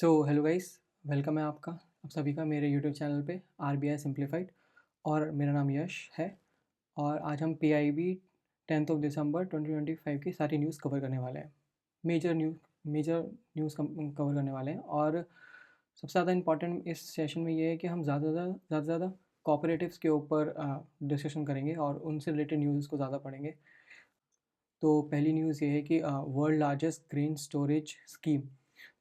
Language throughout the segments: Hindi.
हेलो गाइस, वेलकम है आपका आप सभी का मेरे यूट्यूब चैनल पे आरबीआई सिंप्लीफाइड। और मेरा नाम यश है। और आज हम पीआईबी 10 दिसंबर 2025 की सारी न्यूज़ कवर करने वाले हैं। मेजर न्यूज़ कवर करने वाले हैं। और सबसे ज़्यादा इम्पॉर्टेंट इस सेशन में ये है कि हम ज़्यादा कोऑपरेटिव्स के ऊपर डिस्कशन करेंगे और उनसे रिलेटेड न्यूज़ को ज़्यादा पढ़ेंगे। तो पहली न्यूज़ ये है कि world largest grain storage scheme.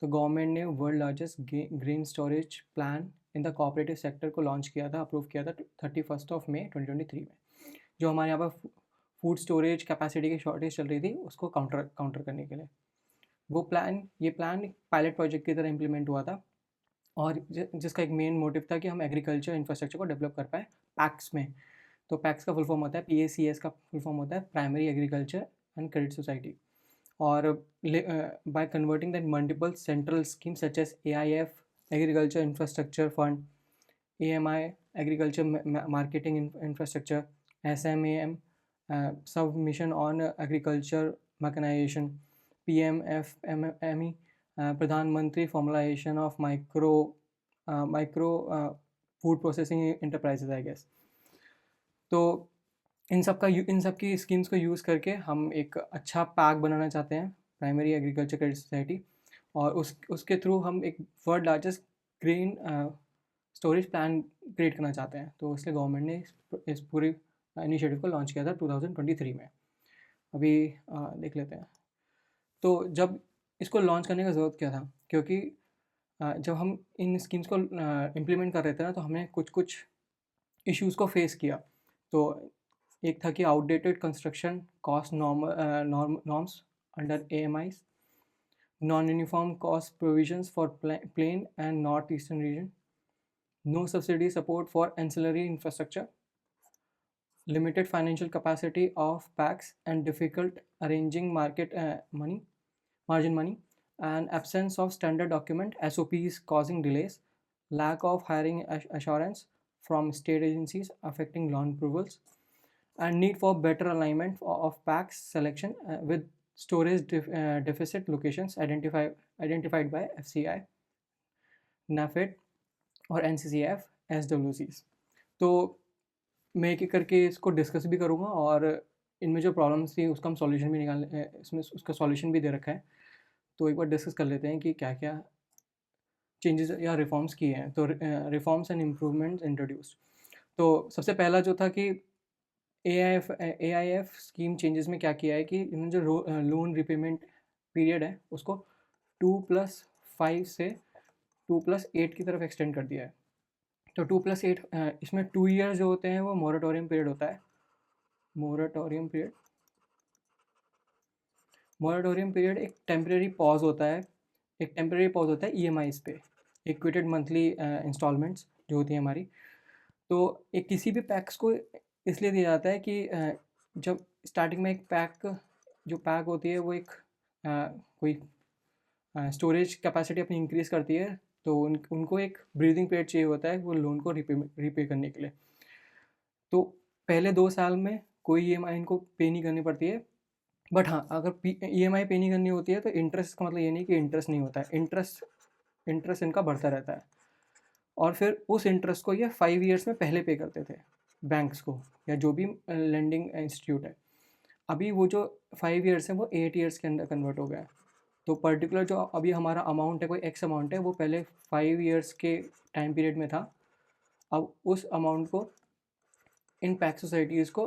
तो गवर्नमेंट ने world largest grain storage plan in the cooperative sector को लॉन्च किया था, अप्रूव किया था 31 मई 2023 में। जो हमारे यहाँ पर फूड स्टोरेज कैपेसिटी की शॉर्टेज चल रही थी उसको काउंटर करने के लिए ये प्लान पायलट प्रोजेक्ट की तरह इम्प्लीमेंट हुआ था। और जिसका एक मेन मोटिव था कि हम एग्रीकल्चर इंफ्रास्ट्रक्चर को डेवलप कर पाए पैक्स में। तो पैक्स का फुल फॉर्म होता है PACS का फुल फॉर्म होता है primary agriculture and credit society. और by converting that multiple central schemes such as AIF, Agriculture Infrastructure Fund, AMI, Agriculture Marketing Infrastructure, SMAM, Submission on Agriculture Mechanization, PMFME, Pradhan Mantri Formalization of Micro Food Processing Enterprises, I guess. तो इन सब की स्कीम्स को यूज़ करके हम एक अच्छा पैक बनाना चाहते हैं, प्राइमरी एग्रीकल्चर क्रेडिट सोसाइटी। और उसके थ्रू हम एक world largest grain storage plan create करना चाहते हैं। तो इसलिए गवर्नमेंट ने इस पूरी इनिशिएटिव को लॉन्च किया था 2023 में। अभी देख लेते हैं। तो जब इसको लॉन्च करने का ज़रूरत क्या था, क्योंकि जब हम इन स्कीम्स को इम्प्लीमेंट कर रहे थे ना, तो हमने कुछ इश्यूज़ को फेस किया। तो एक था कि outdated construction cost norms under AMIs, non uniform cost provisions for plain and north eastern region, no subsidy support for ancillary infrastructure, limited financial capacity of PACs and difficult arranging margin money, and absence of standard document SOPs causing delays, lack of hiring assurance from state agencies affecting loan approvals, and need for better alignment of PACs selection with storage deficit locations identified by FCI, NAFED और NCCF SWCs। तो मैं एक एक करके इसको डिस्कस भी करूँगा और इनमें जो प्रॉब्लम्स थी उसका हम सॉल्यूशन भी इसमें उसका सॉल्यूशन भी दे रखा है। तो एक बार डिस्कस कर लेते हैं कि क्या क्या चेंजेस या रिफॉर्म्स किए हैं। तो रिफॉर्म्स एंड इम्प्रूवमेंट्स इंट्रोड्यूस। तो सबसे पहला जो था कि AIF स्कीम चेंजेस में क्या किया है कि इन्होंने जो लोन रिपेमेंट पीरियड है उसको 2+5 से 2+8 की तरफ एक्सटेंड कर दिया है। तो 2+8 इसमें 2 ईयर्स जो होते हैं वो मोरेटोरियम पीरियड होता है। मोरेटोरियम पीरियड एक टेम्परेरी पॉज होता है। EMIs पे, इक्विटेड मंथली इंस्टॉलमेंट्स जो होती हैं हमारी। तो एक किसी भी पैक्स को इसलिए दिया जाता है कि जब स्टार्टिंग में एक पैक होती है वो एक कोई स्टोरेज कैपेसिटी अपनी इंक्रीज़ करती है, तो उनको एक ब्रीदिंग पीरियड चाहिए होता है वो लोन को रीपे करने के लिए। तो पहले 2 साल में कोई EMI इनको पे नहीं करनी पड़ती है। बट हाँ, अगर EMI पे नहीं करनी होती है तो इंटरेस्ट का मतलब ये नहीं कि इंटरेस्ट नहीं होता है, इंटरेस्ट इनका बढ़ता रहता है। और फिर उस इंटरेस्ट को ये 5 ईयर्स में पहले पे करते थे बैंक्स को या जो भी लेंडिंग इंस्टीट्यूट है। अभी वो जो 5 ईयर्स है वो 8 ईयर्स के अंदर कन्वर्ट हो गया है। तो पर्टिकुलर जो अभी हमारा अमाउंट है, कोई एक्स अमाउंट है, वो पहले 5 ईयर्स के टाइम पीरियड में था। अब उस अमाउंट को इन पैक्स सोसाइटीज़ को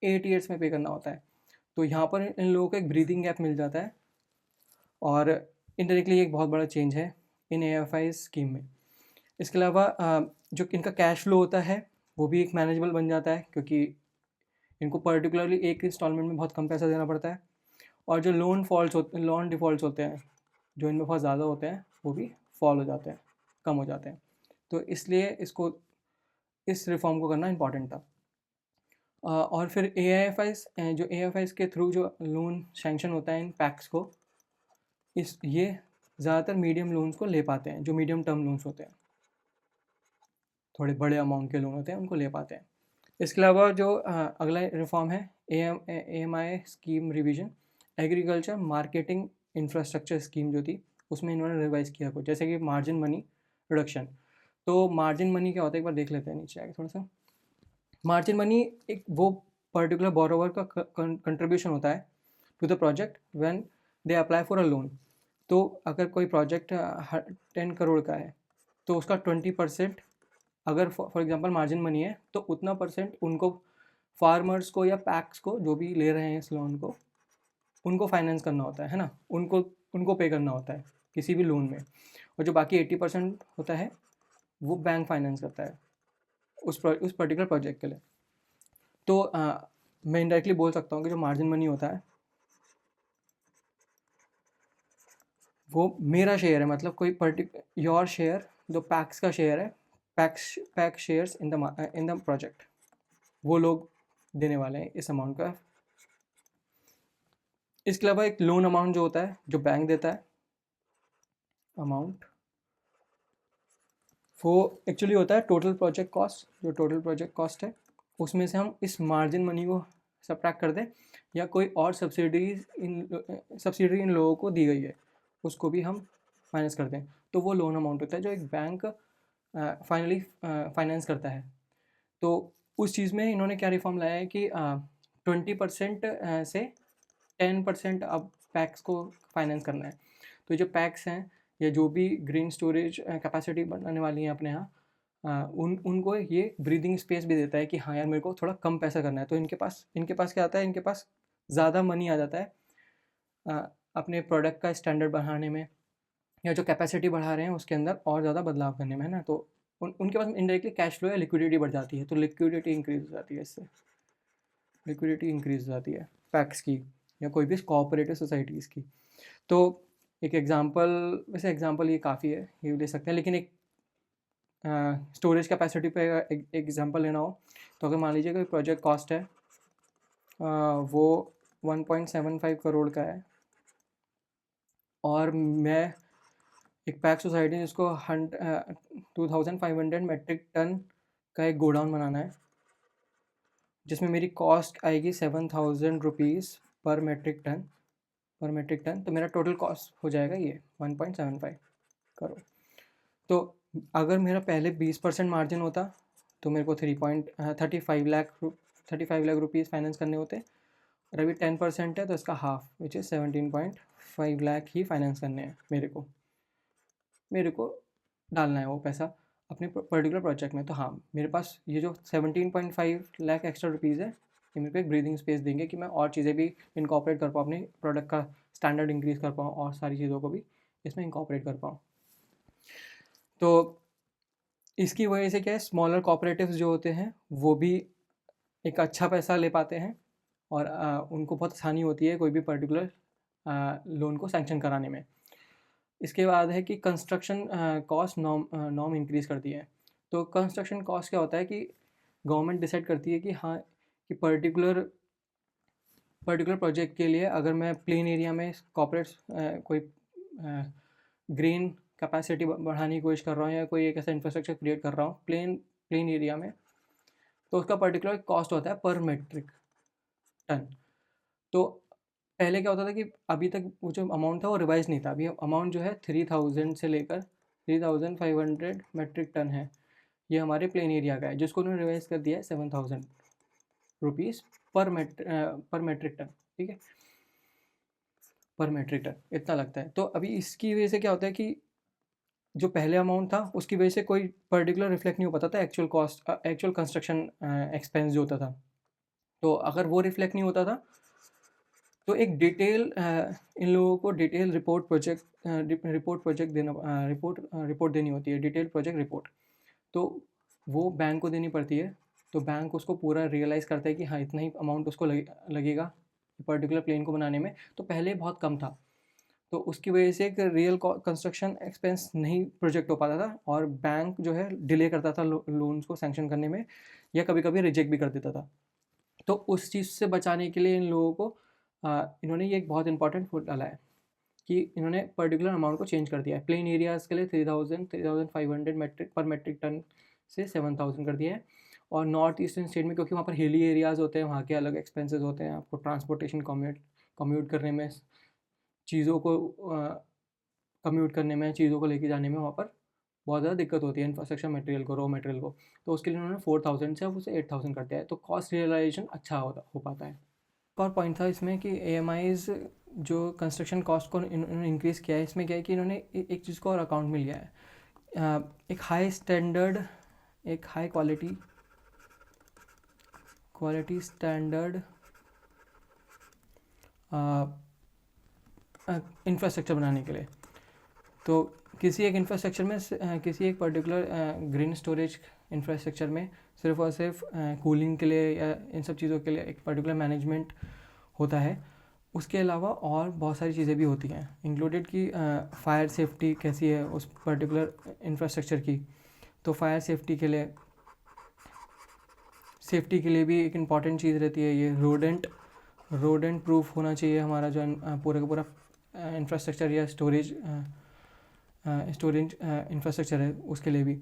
8 ईयर्स में पे करना होता है। तो यहाँ पर इन लोगों को एक ब्रीदिंग गैप मिल जाता है और इनडायरेक्टली एक बहुत बड़ा चेंज है इन AIF स्कीम में। इसके अलावा जो इनका कैश फ्लो होता है वो भी एक मैनेजेबल बन जाता है, क्योंकि इनको पर्टिकुलरली एक इंस्टॉलमेंट में बहुत कम पैसा देना पड़ता है। और जो लोन डिफ़ॉल्ट्स होते हैं जो इनमें बहुत ज़्यादा होते हैं वो भी फॉल हो जाते हैं, कम हो जाते हैं। तो इसलिए इस रिफॉर्म को करना इम्पॉर्टेंट था। और फिर AIFs के थ्रू जो लोन सैंक्शन होता है इन पैक्स को, ये ज़्यादातर मीडियम लोन्स को ले पाते हैं, जो मीडियम टर्म लोन्स होते हैं, थोड़े बड़े अमाउंट के लोन होते हैं उनको ले पाते हैं। इसके अलावा जो अगला रिफॉर्म है AMI scheme revision, agriculture marketing infrastructure scheme जो थी उसमें इन्होंने रिवाइज़ किया कुछ, जैसे कि मार्जिन मनी रिडक्शन। तो मार्जिन मनी क्या होता है, एक बार देख लेते हैं नीचे आके थोड़ा सा। मार्जिन मनी एक वो पर्टिकुलर बोरोवर का कंट्रीब्यूशन होता है to the project when they apply for a loan. तो अगर कोई प्रोजेक्ट 10 करोड़ का है तो उसका 20%, अगर फॉर एग्जांपल मार्जिन मनी है, तो उतना परसेंट उनको, फार्मर्स को या पैक्स को, जो भी ले रहे हैं इस लोन को, उनको फाइनेंस करना होता है ना, उनको उनको पे करना होता है किसी भी लोन में। और जो बाकी 80% होता है वो बैंक फाइनेंस करता है उस पर्टिकुलर प्रोजेक्ट के लिए। तो मैं इनडायरेक्टली बोल सकता हूँ कि जो मार्जिन मनी होता है वो मेरा शेयर है, मतलब कोई योर शेयर, जो पैक्स का शेयर है, pack shares in the project, वो लोग देने वाले हैं इस अमाउंट का। इसके अलावा एक लोन अमाउंट जो होता है, जो बैंक देता है अमाउंट, वो एक्चुअली होता है टोटल प्रोजेक्ट कॉस्ट। जो टोटल प्रोजेक्ट कॉस्ट है उसमें से हम इस मार्जिन मनी को सब्ट्रैक्ट कर दें, या कोई और सब्सिडी इन लोगों को दी गई है उसको भी हम माइनस कर दें, तो वो लोन अमाउंट होता है जो एक बैंक फाइनली फाइनेंस करता है। तो उस चीज़ में इन्होंने क्या रिफॉर्म लाया है कि 20% से 10% अब पैक्स को फाइनेंस करना है। तो जो पैक्स हैं या जो भी ग्रीन स्टोरेज कैपेसिटी बनाने वाली हैं अपने यहाँ, उनको ये ब्रीदिंग स्पेस भी देता है कि हाँ यार, मेरे को थोड़ा कम पैसा करना है। तो इनके पास क्या आता है, इनके पास ज़्यादा मनी आ जाता है अपने प्रोडक्ट का स्टैंडर्ड बढ़ाने में, या जो कैपेसिटी बढ़ा रहे हैं उसके अंदर और ज़्यादा बदलाव करने में, है ना। तो उनके पास इनडायरेक्टली कैश फ्लो या लिक्विडिटी बढ़ जाती है, तो लिक्विडिटी इंक्रीज हो जाती है, इससे लिक्विडिटी इंक्रीज हो जाती है पैक्स की या कोई भी कोऑपरेटिव सोसाइटीज़ की। तो एक एग्जांपल, वैसे एग्जांपल ये काफ़ी है, ये ले सकते हैं, लेकिन एक स्टोरेज कैपेसिटी पे एक एग्जांपल लेना हो तो अगर मान लीजिए कोई प्रोजेक्ट कॉस्ट है वो 1.75 करोड़ का है, और मैं एक पैक सोसाइटी जिसको 2500 मेट्रिक टन का एक गोडाउन बनाना है, जिसमें मेरी कॉस्ट आएगी 7000 रुपीज़ पर मेट्रिक टन। तो मेरा टोटल कॉस्ट हो जाएगा ये 1.75 करोड़। तो अगर मेरा पहले 20% मार्जिन होता तो मेरे को 35 लाख रुपीज़ फाइनेंस करने होते, और अभी 10% है तो इसका half, which is 17.5 lakh he finance करने हैं मेरे को डालना है वो पैसा अपने पर्टिकुलर प्रोजेक्ट में। तो हाँ, मेरे पास ये जो 17.5 लाख एक्स्ट्रा रुपीज़ है, ये मेरे को एक ब्रीदिंग स्पेस देंगे कि मैं और चीज़ें भी इनकॉपरेट कर पाऊँ, अपने प्रोडक्ट का स्टैंडर्ड इंक्रीज़ कर पाऊँ और सारी चीज़ों को भी इसमें इनकॉपरेट कर पाऊँ। तो इसकी वजह से क्या है, स्मॉलर कोऑपरेटिव्स जो होते हैं वो भी एक अच्छा पैसा ले पाते हैं, और उनको बहुत आसानी होती है कोई भी पर्टिकुलर लोन को सैंक्शन कराने में। इसके बाद है कि कंस्ट्रक्शन कॉस्ट नॉर्म इंक्रीज़ करती है। तो कंस्ट्रक्शन कॉस्ट क्या होता है कि गवर्नमेंट डिसाइड करती है कि हाँ, कि पर्टिकुलर प्रोजेक्ट के लिए अगर मैं प्लेन एरिया में कॉर्पोरेट कोई ग्रीन कैपेसिटी बढ़ाने की कोशिश कर रहा हूँ, या कोई एक ऐसा इंफ्रास्ट्रक्चर क्रिएट कर रहा हूँ प्लेन एरिया में, तो उसका पर्टिकुलर कॉस्ट होता है पर मेट्रिक टन। तो पहले क्या होता था कि अभी तक वो जो अमाउंट था वो रिवाइज नहीं था। अभी अमाउंट जो है 3000 से लेकर 3500 मेट्रिक टन है, ये हमारे प्लेन एरिया का है, जिसको उन्होंने रिवाइज कर दिया है 7000 रुपीज़ पर मेट्रिक टन। ठीक है, पर मेट्रिक टन इतना लगता है। तो अभी इसकी वजह से क्या होता है कि जो पहले अमाउंट था उसकी वजह से कोई पर्टिकुलर रिफ्लेक्ट नहीं हो पाता था actual cost, actual construction expense जो होता था। तो अगर वो रिफ्लेक्ट नहीं होता था तो एक डिटेल इन लोगों को डिटेल रिपोर्ट देनी होती है, डिटेल प्रोजेक्ट रिपोर्ट। तो वो बैंक को देनी पड़ती है। तो बैंक उसको पूरा रियलाइज़ करता है कि हाँ, इतना ही अमाउंट उसको लगेगा पर्टिकुलर प्लेन को बनाने में। तो पहले बहुत कम था, तो उसकी वजह से एक रियल कंस्ट्रक्शन एक्सपेंस नहीं प्रोजेक्ट हो पाता था, और बैंक जो है डिले करता था लोन्स को सैंक्शन करने में, या कभी कभी रिजेक्ट भी कर देता था। तो उस चीज़ से बचाने के लिए इन लोगों को इन्होंने ये एक बहुत इंपॉर्टेंट फुट डाला है कि इन्होंने पर्टिकुलर अमाउंट को चेंज कर दिया है। प्लेन एरियाज़ के लिए 3500 मेट्रिक टन से 7000 कर दिया है। और नॉर्थ ईस्टर्न स्टेट में, क्योंकि वहाँ पर हिली एरियाज़ होते हैं, वहाँ के अलग एक्सपेंसेस होते हैं, आपको ट्रांसपोर्टेशन कम्यूट करने में, चीज़ों को कम्यूट करने में, चीज़ों को लेके जाने में वहाँ पर बहुत ज़्यादा दिक्कत होती है इंफ्रास्ट्रक्चर मटेरियल को, रॉ मटेरियल को। तो उसके लिए उन्होंने 4000 से अब उसे 8000 कर दिया है, तो कॉस्ट रियलाइजेशन अच्छा हो पाता है। एक और पॉइंट था इसमें कि AMIs जो कंस्ट्रक्शन कॉस्ट को इन्होंने इंक्रीज़ किया है, इसमें क्या है कि इन्होंने एक चीज़ को और अकाउंट में लिया है, एक हाई स्टैंडर्ड, एक हाई क्वालिटी स्टैंडर्ड इंफ्रास्ट्रक्चर बनाने के लिए। तो किसी एक इंफ्रास्ट्रक्चर में किसी एक पर्टिकुलर ग्रीन स्टोरेज इंफ्रास्ट्रक्चर में सिर्फ और सिर्फ कूलिंग के लिए या इन सब चीज़ों के लिए एक पर्टिकुलर मैनेजमेंट होता है। उसके अलावा और बहुत सारी चीज़ें भी होती हैं, इंक्लूडेड कि फायर सेफ्टी कैसी है उस पर्टिकुलर इंफ्रास्ट्रक्चर की। तो फायर सेफ्टी के लिए भी एक इम्पॉर्टेंट चीज़ रहती है ये रोडेंट प्रूफ होना चाहिए हमारा जो पूरा का पूरा इंफ्रास्ट्रक्चर या स्टोरेज इंफ्रास्ट्रक्चर है, उसके लिए भी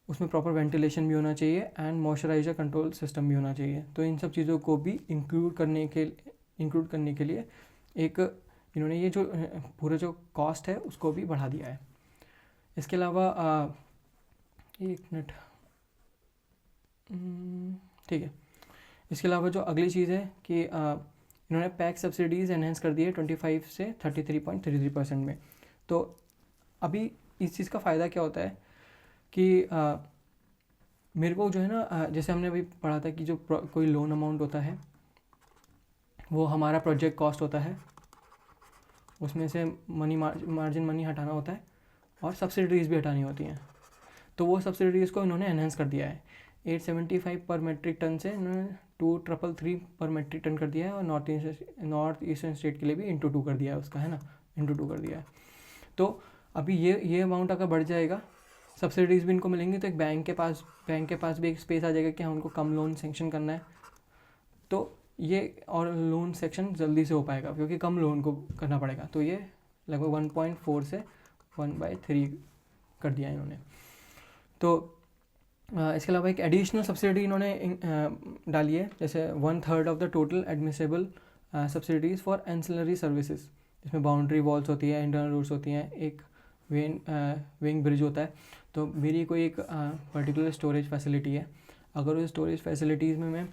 उसमें प्रॉपर वेंटिलेशन भी होना चाहिए एंड मॉइस्चराइजर कंट्रोल सिस्टम भी होना चाहिए। तो इन सब चीज़ों को भी इंक्लूड करने के लिए एक इन्होंने ये जो पूरा जो कॉस्ट है उसको भी बढ़ा दिया है। इसके अलावा एक मिनट, ठीक है, इसके अलावा जो अगली चीज़ है कि इन्होंने पैक सब्सिडीज़ एनहेंस कर दी है 25 से 33.33% में। तो अभी इस चीज़ का फ़ायदा क्या होता है कि मेरे को जो है ना, जैसे हमने अभी पढ़ा था कि जो कोई लोन अमाउंट होता है वो हमारा प्रोजेक्ट कॉस्ट होता है, उसमें से मार्जिन मनी हटाना होता है और सब्सिडीज़ भी हटानी होती हैं। तो वो सब्सिडीज़ को इन्होंने एनहेंस कर दिया है, 875 पर मेट्रिक टन से इन्होंने 2333 पर मेट्रिक टन कर दिया है, और नॉर्थ ईस्टर्न स्टेट के लिए भी इंटू 2 कर दिया है उसका, है ना, इंटू 2 कर दिया है। तो अभी ये अमाउंट अगर बढ़ जाएगा, सब्सिडीज़ भी इनको मिलेंगी, तो एक बैंक के पास भी एक स्पेस आ जाएगा कि हाँ उनको कम लोन सेंक्शन करना है, तो ये और लोन सेक्शन जल्दी से हो पाएगा क्योंकि कम लोन को करना पड़ेगा। तो ये लगभग 1.4 से 1/3 कर दिया इन्होंने। तो इसके अलावा एक एडिशनल सब्सिडी इन्होंने डाली है, जैसे 1/3 of the total admissible subsidies for ancillary services, जिसमें बाउंड्री वॉल्स होती है, इंटरनल रूट्स होती हैं, एक विंग ब्रिज होता है। तो मेरी कोई एक पर्टिकुलर स्टोरेज फैसिलिटी है, अगर उस स्टोरेज फैसिलिटीज़ में मैं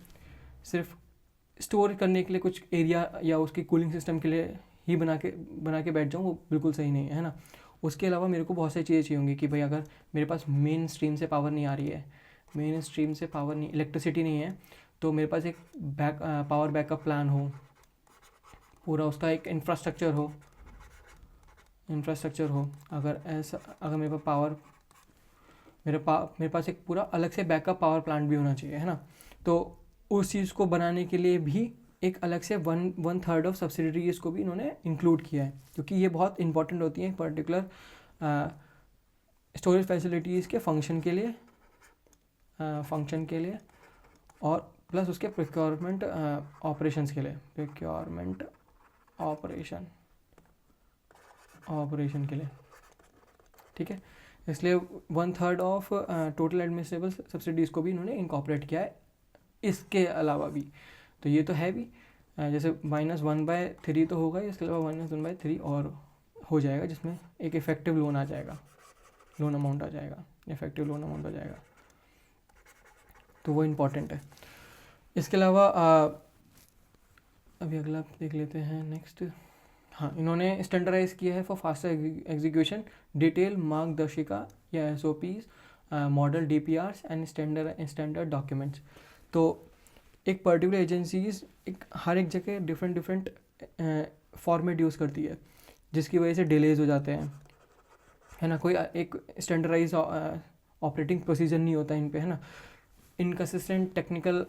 सिर्फ स्टोर करने के लिए कुछ एरिया या उसकी कूलिंग सिस्टम के लिए ही बना के बैठ जाऊँ, वो बिल्कुल सही नहीं है ना। उसके अलावा मेरे को बहुत सारी चीज़ें चाहिए होंगी कि भाई अगर मेरे पास मेन स्ट्रीम से पावर नहीं आ रही है, इलेक्ट्रिसिटी नहीं है, तो मेरे पास एक पावर बैकअप प्लान हो, पूरा उसका एक इंफ्रास्ट्रक्चर हो। अगर मेरे पास मेरे पास एक पूरा अलग से बैकअप पावर प्लांट भी होना चाहिए, है ना। तो उस चीज़ को बनाने के लिए भी एक अलग से 1/3 ऑफ सब्सिडीज़ को भी इन्होंने इंक्लूड किया है, क्योंकि ये बहुत इंपॉर्टेंट होती है पर्टिकुलर स्टोरेज फैसिलिटीज़ के फंक्शन के लिए और प्लस उसके प्रोक्योरमेंट ऑपरेशंस के लिए, ऑपरेशन के लिए, ठीक है। इसलिए 1/3 ऑफ टोटल एडमिसिबल सब्सिडीज़ को भी इन्होंने इनकॉर्पोरेट किया है इसके अलावा भी। तो ये तो है भी, जैसे -1/3 तो होगा, इसके अलावा -1/3 और हो जाएगा, जिसमें एक इफेक्टिव लोन आ जाएगा, इफेक्टिव लोन अमाउंट आ जाएगा। तो वो इम्पॉर्टेंट है। इसके अलावा अभी अगला देख लेते हैं, नेक्स्ट। हाँ, इन्होंने स्टैंडर्डाइज किया है फॉर फास्टर एग्जीक्यूशन डिटेल मार्गदर्शिका या SOPs, model DPRs and standard documents. तो एक पर्टिकुलर एजेंसीज हर एक जगह डिफरेंट फॉर्मेट यूज़ करती है, जिसकी वजह से डिलेज हो जाते हैं, है ना। कोई एक स्टैंडर्डाइज ऑपरेटिंग प्रोसीजर नहीं होता इन पे, है ना। इनकंसिस्टेंट टेक्निकल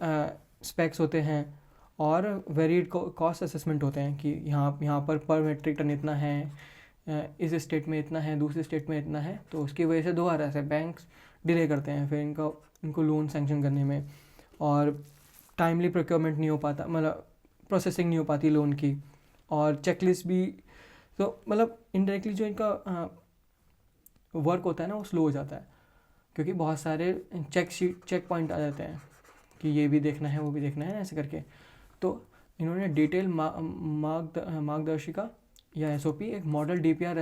स्पेक्स होते हैं और वेरिड कॉस्ट असेसमेंट होते हैं कि यहाँ पर मेट्रिक टन इतना है, इस स्टेट में इतना है, दूसरे स्टेट में इतना है। तो उसकी वजह से दोबारा से बैंक्स डिले करते हैं फिर इनको लोन सैंक्शन करने में, और टाइमली प्रोक्योरमेंट नहीं हो पाता, मतलब प्रोसेसिंग नहीं हो पाती लोन की, और चेकलिस्ट भी। तो मतलब इनडायरेक्टली जो इनका वर्क होता है ना, वो स्लो हो जाता है, क्योंकि बहुत सारे चेक पॉइंट आ जाते हैं कि ये भी देखना है, वो भी देखना है, ऐसे करके। तो इन्होंने डिटेल मार्गदर्शिका या एसओपी एक मॉडल डीपीआर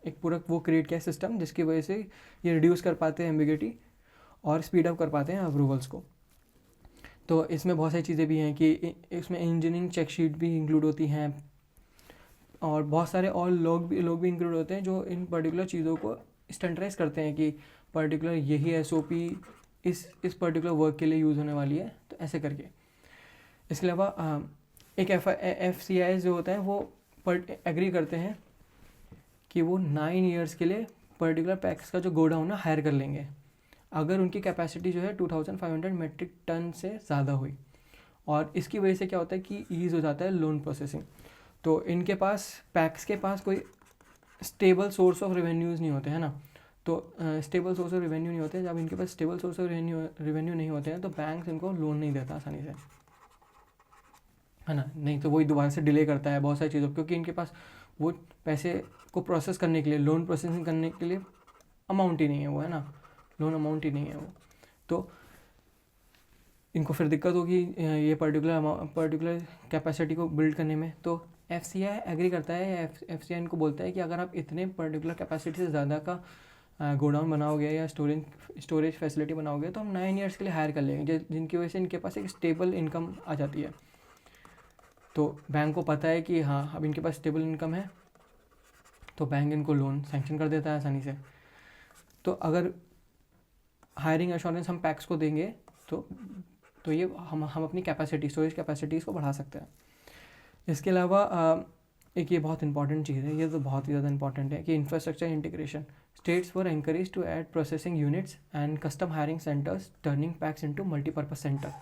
एक पूरा वो क्रिएट किया सिस्टम जिसकी वजह से ये रिड्यूस कर पाते हैं एम्बिग्यूटी और स्पीड अप कर पाते हैं अप्रूवल्स को। तो इसमें बहुत सारी चीज़ें भी हैं कि इसमें इंजीनियरिंग चेक शीट भी इंक्लूड होती हैं और बहुत सारे और लोग भी इंक्लूड होते हैं जो इन पर्टिकुलर चीज़ों को स्टैंडर्डाइज करते हैं कि पर्टिकुलर यही एसओपी इस पर्टिकुलर वर्क के लिए यूज़ होने वाली है, तो ऐसे करके। इसके अलावा एक FCIs जो होता है वो एग्री करते हैं कि वो 9 ईयर्स के लिए पर्टिकुलर पैक्स का जो गोडाउन है हायर कर लेंगे अगर उनकी कैपेसिटी जो है 2500 मेट्रिक टन से ज़्यादा हुई। और इसकी वजह से क्या होता है कि ईज़ हो जाता है लोन प्रोसेसिंग। तो इनके पास पैक्स के पास कोई स्टेबल सोर्स ऑफ रेवेन्यूज़ नहीं होते हैं ना, तो स्टेबल सोर्स ऑफ रेवेन्यू नहीं होते। जब इनके पास स्टेबल सोर्स ऑफ रेवेन्यू नहीं होते हैं तो बैंक इनको लोन नहीं देता आसानी से, है ना। नहीं तो वही दोबारा से डिले करता है बहुत सारी चीज़ों, क्योंकि इनके पास वो पैसे को प्रोसेस करने के लिए, लोन प्रोसेसिंग करने के लिए अमाउंट ही नहीं है वो, है ना, लोन अमाउंट ही नहीं है वो। तो इनको फिर दिक्कत होगी ये पर्टिकुलर कैपेसिटी को बिल्ड करने में। तो FCI एग्री करता है, FCI इनको बोलता है कि अगर आप इतने पर्टिकुलर कैपेसिटी से ज़्यादा का गोडाउन बनाओगे या स्टोरेज फैसिलिटी बनाओगे तो हम 9 ईयर्स के लिए हायर कर लेंगे, जिनकी वजह से इनके पास एक स्टेबल इनकम आ जाती है। तो बैंक को पता है कि हाँ अब इनके पास स्टेबल इनकम है, तो बैंक इनको लोन सैंक्शन कर देता है आसानी से। तो अगर हायरिंग एश्योरेंस हम पैक्स को देंगे तो ये हम अपनी कैपेसिटी, स्टोरेज कैपेसिटीज़ को बढ़ा सकते हैं। इसके अलावा एक ये बहुत इंपॉर्टेंट चीज़ है, ये तो बहुत ही ज़्यादा इंपॉर्टेंट है कि infrastructure integration. States were encourage to add processing units and custom hiring centers, turning PACS into multipurpose center.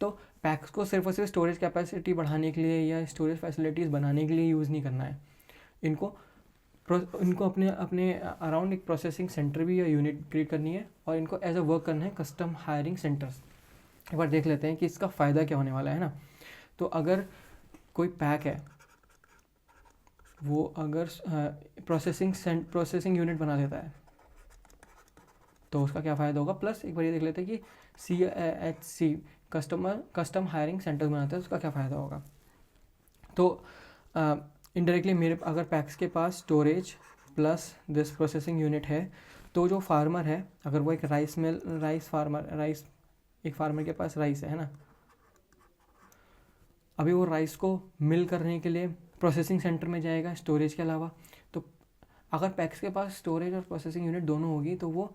तो पैक्स को सिर्फ और सिर्फ स्टोरेज कैपेसिटी बढ़ाने के लिए या स्टोरेज फैसिलिटीज़ बनाने के लिए यूज़ नहीं करना है। इनको अपने अराउंड एक प्रोसेसिंग सेंटर भी या यूनिट क्रिएट करनी है और इनको एज अ वर्क करना है कस्टम हायरिंग सेंटर्स। एक बार देख लेते हैं कि इसका फ़ायदा क्या होने वाला है ना। तो अगर कोई पैक है वो अगर प्रोसेसिंग यूनिट बना देता है तो उसका क्या फ़ायदा होगा। प्लस एक बार ये देख लेते हैं कि CHC कस्टम हायरिंग सेंटर्स बनाता है, उसका क्या फ़ायदा होगा। तो इनडायरेक्टली मेरे अगर पैक्स के पास storage plus this processing unit है तो जो फार्मर है, अगर वो एक एक फार्मर के पास राइस है ना, अभी वो राइस को मिल करने के लिए प्रोसेसिंग सेंटर में जाएगा स्टोरेज के अलावा। तो अगर पैक्स के पास स्टोरेज और प्रोसेसिंग यूनिट दोनों होगी तो वो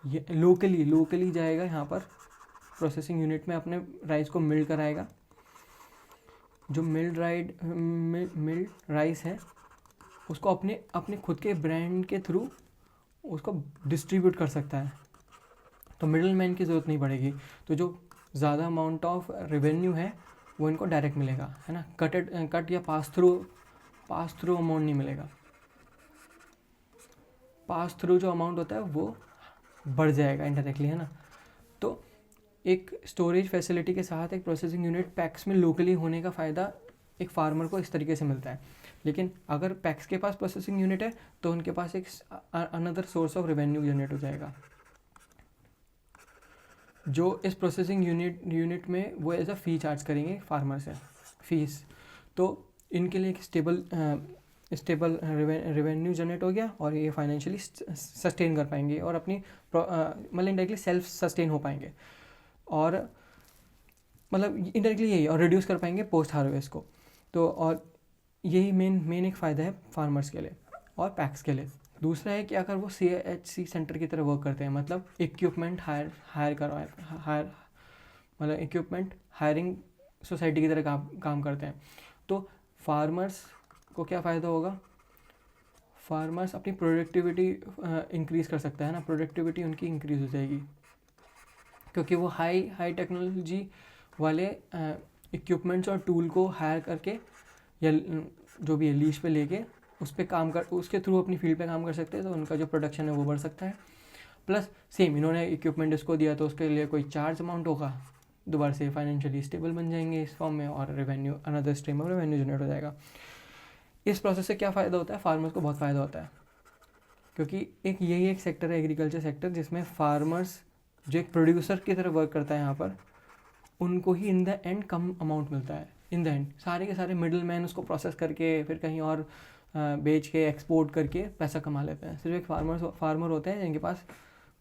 लोकली जाएगा यहाँ पर प्रोसेसिंग यूनिट में, अपने राइस को मिल कराएगा। जो मिल्ड राइस है उसको अपने खुद के ब्रांड के थ्रू उसको डिस्ट्रीब्यूट कर सकता है, तो मिडल मैन की ज़रूरत नहीं पड़ेगी। तो जो ज़्यादा अमाउंट ऑफ रेवेन्यू है वो इनको डायरेक्ट मिलेगा, है ना। कट या पास थ्रू अमाउंट नहीं मिलेगा। पास थ्रू जो अमाउंट होता है वो बढ़ जाएगा इनडायरेक्टली, है ना। तो एक स्टोरेज फैसिलिटी के साथ एक प्रोसेसिंग यूनिट पैक्स में लोकली होने का फ़ायदा एक फार्मर को इस तरीके से मिलता है। लेकिन अगर पैक्स के पास प्रोसेसिंग यूनिट है तो उनके पास एक another source of revenue generate हो जाएगा, जो इस प्रोसेसिंग यूनिट में वो एज अ फ़ी चार्ज करेंगे फार्मर से, फीस। तो इनके लिए एक स्टेबल रेवेन्यू जनरेट हो गया और ये फाइनेंशियली सस्टेन कर पाएंगे और अपनी मतलब इनडायरेक्टली सेल्फ सस्टेन हो पाएंगे और मतलब इनडायरेक्टली यही, और रिड्यूस कर पाएंगे पोस्ट हार्वेस्ट को। तो और यही मेन एक फ़ायदा है फार्मर्स के लिए और पैक्स के लिए। दूसरा है कि अगर वो CHC सेंटर की तरह वर्क करते हैं, मतलब इक्विपमेंट मतलब इक्विपमेंट हायरिंग सोसाइटी की तरह काम करते हैं, तो फार्मर्स को क्या फ़ायदा होगा। फार्मर्स अपनी प्रोडक्टिविटी इंक्रीज़ कर सकता है ना, प्रोडक्टिविटी उनकी इंक्रीज़ हो जाएगी क्योंकि वो हाई टेक्नोलॉजी वाले इक्विपमेंट्स और टूल को हायर करके या जो भी है लीज पे लेके उसके थ्रू अपनी फील्ड पे काम कर सकते हैं, तो उनका जो प्रोडक्शन है वो बढ़ सकता है। प्लस सेम इन्होंने इक्विपमेंट इसको दिया तो उसके लिए कोई चार्ज अमाउंट होगा, दोबारा से फाइनेंशियली स्टेबल बन जाएंगे इस फॉर्म में और revenue, another stream of revenue generate हो जाएगा। इस प्रोसेस से क्या फ़ायदा होता है, फार्मर्स को बहुत फ़ायदा होता है क्योंकि यही एक सेक्टर है एग्रीकल्चर सेक्टर जिसमें फार्मर्स जो एक प्रोड्यूसर की तरह वर्क करता है यहाँ पर, उनको ही इन द एंड कम अमाउंट मिलता है। इन द एंड सारे के सारे मिडल मैन उसको प्रोसेस करके फिर कहीं और बेच के एक्सपोर्ट करके पैसा कमा लेते हैं। सिर्फ एक फार्मर होते हैं जिनके पास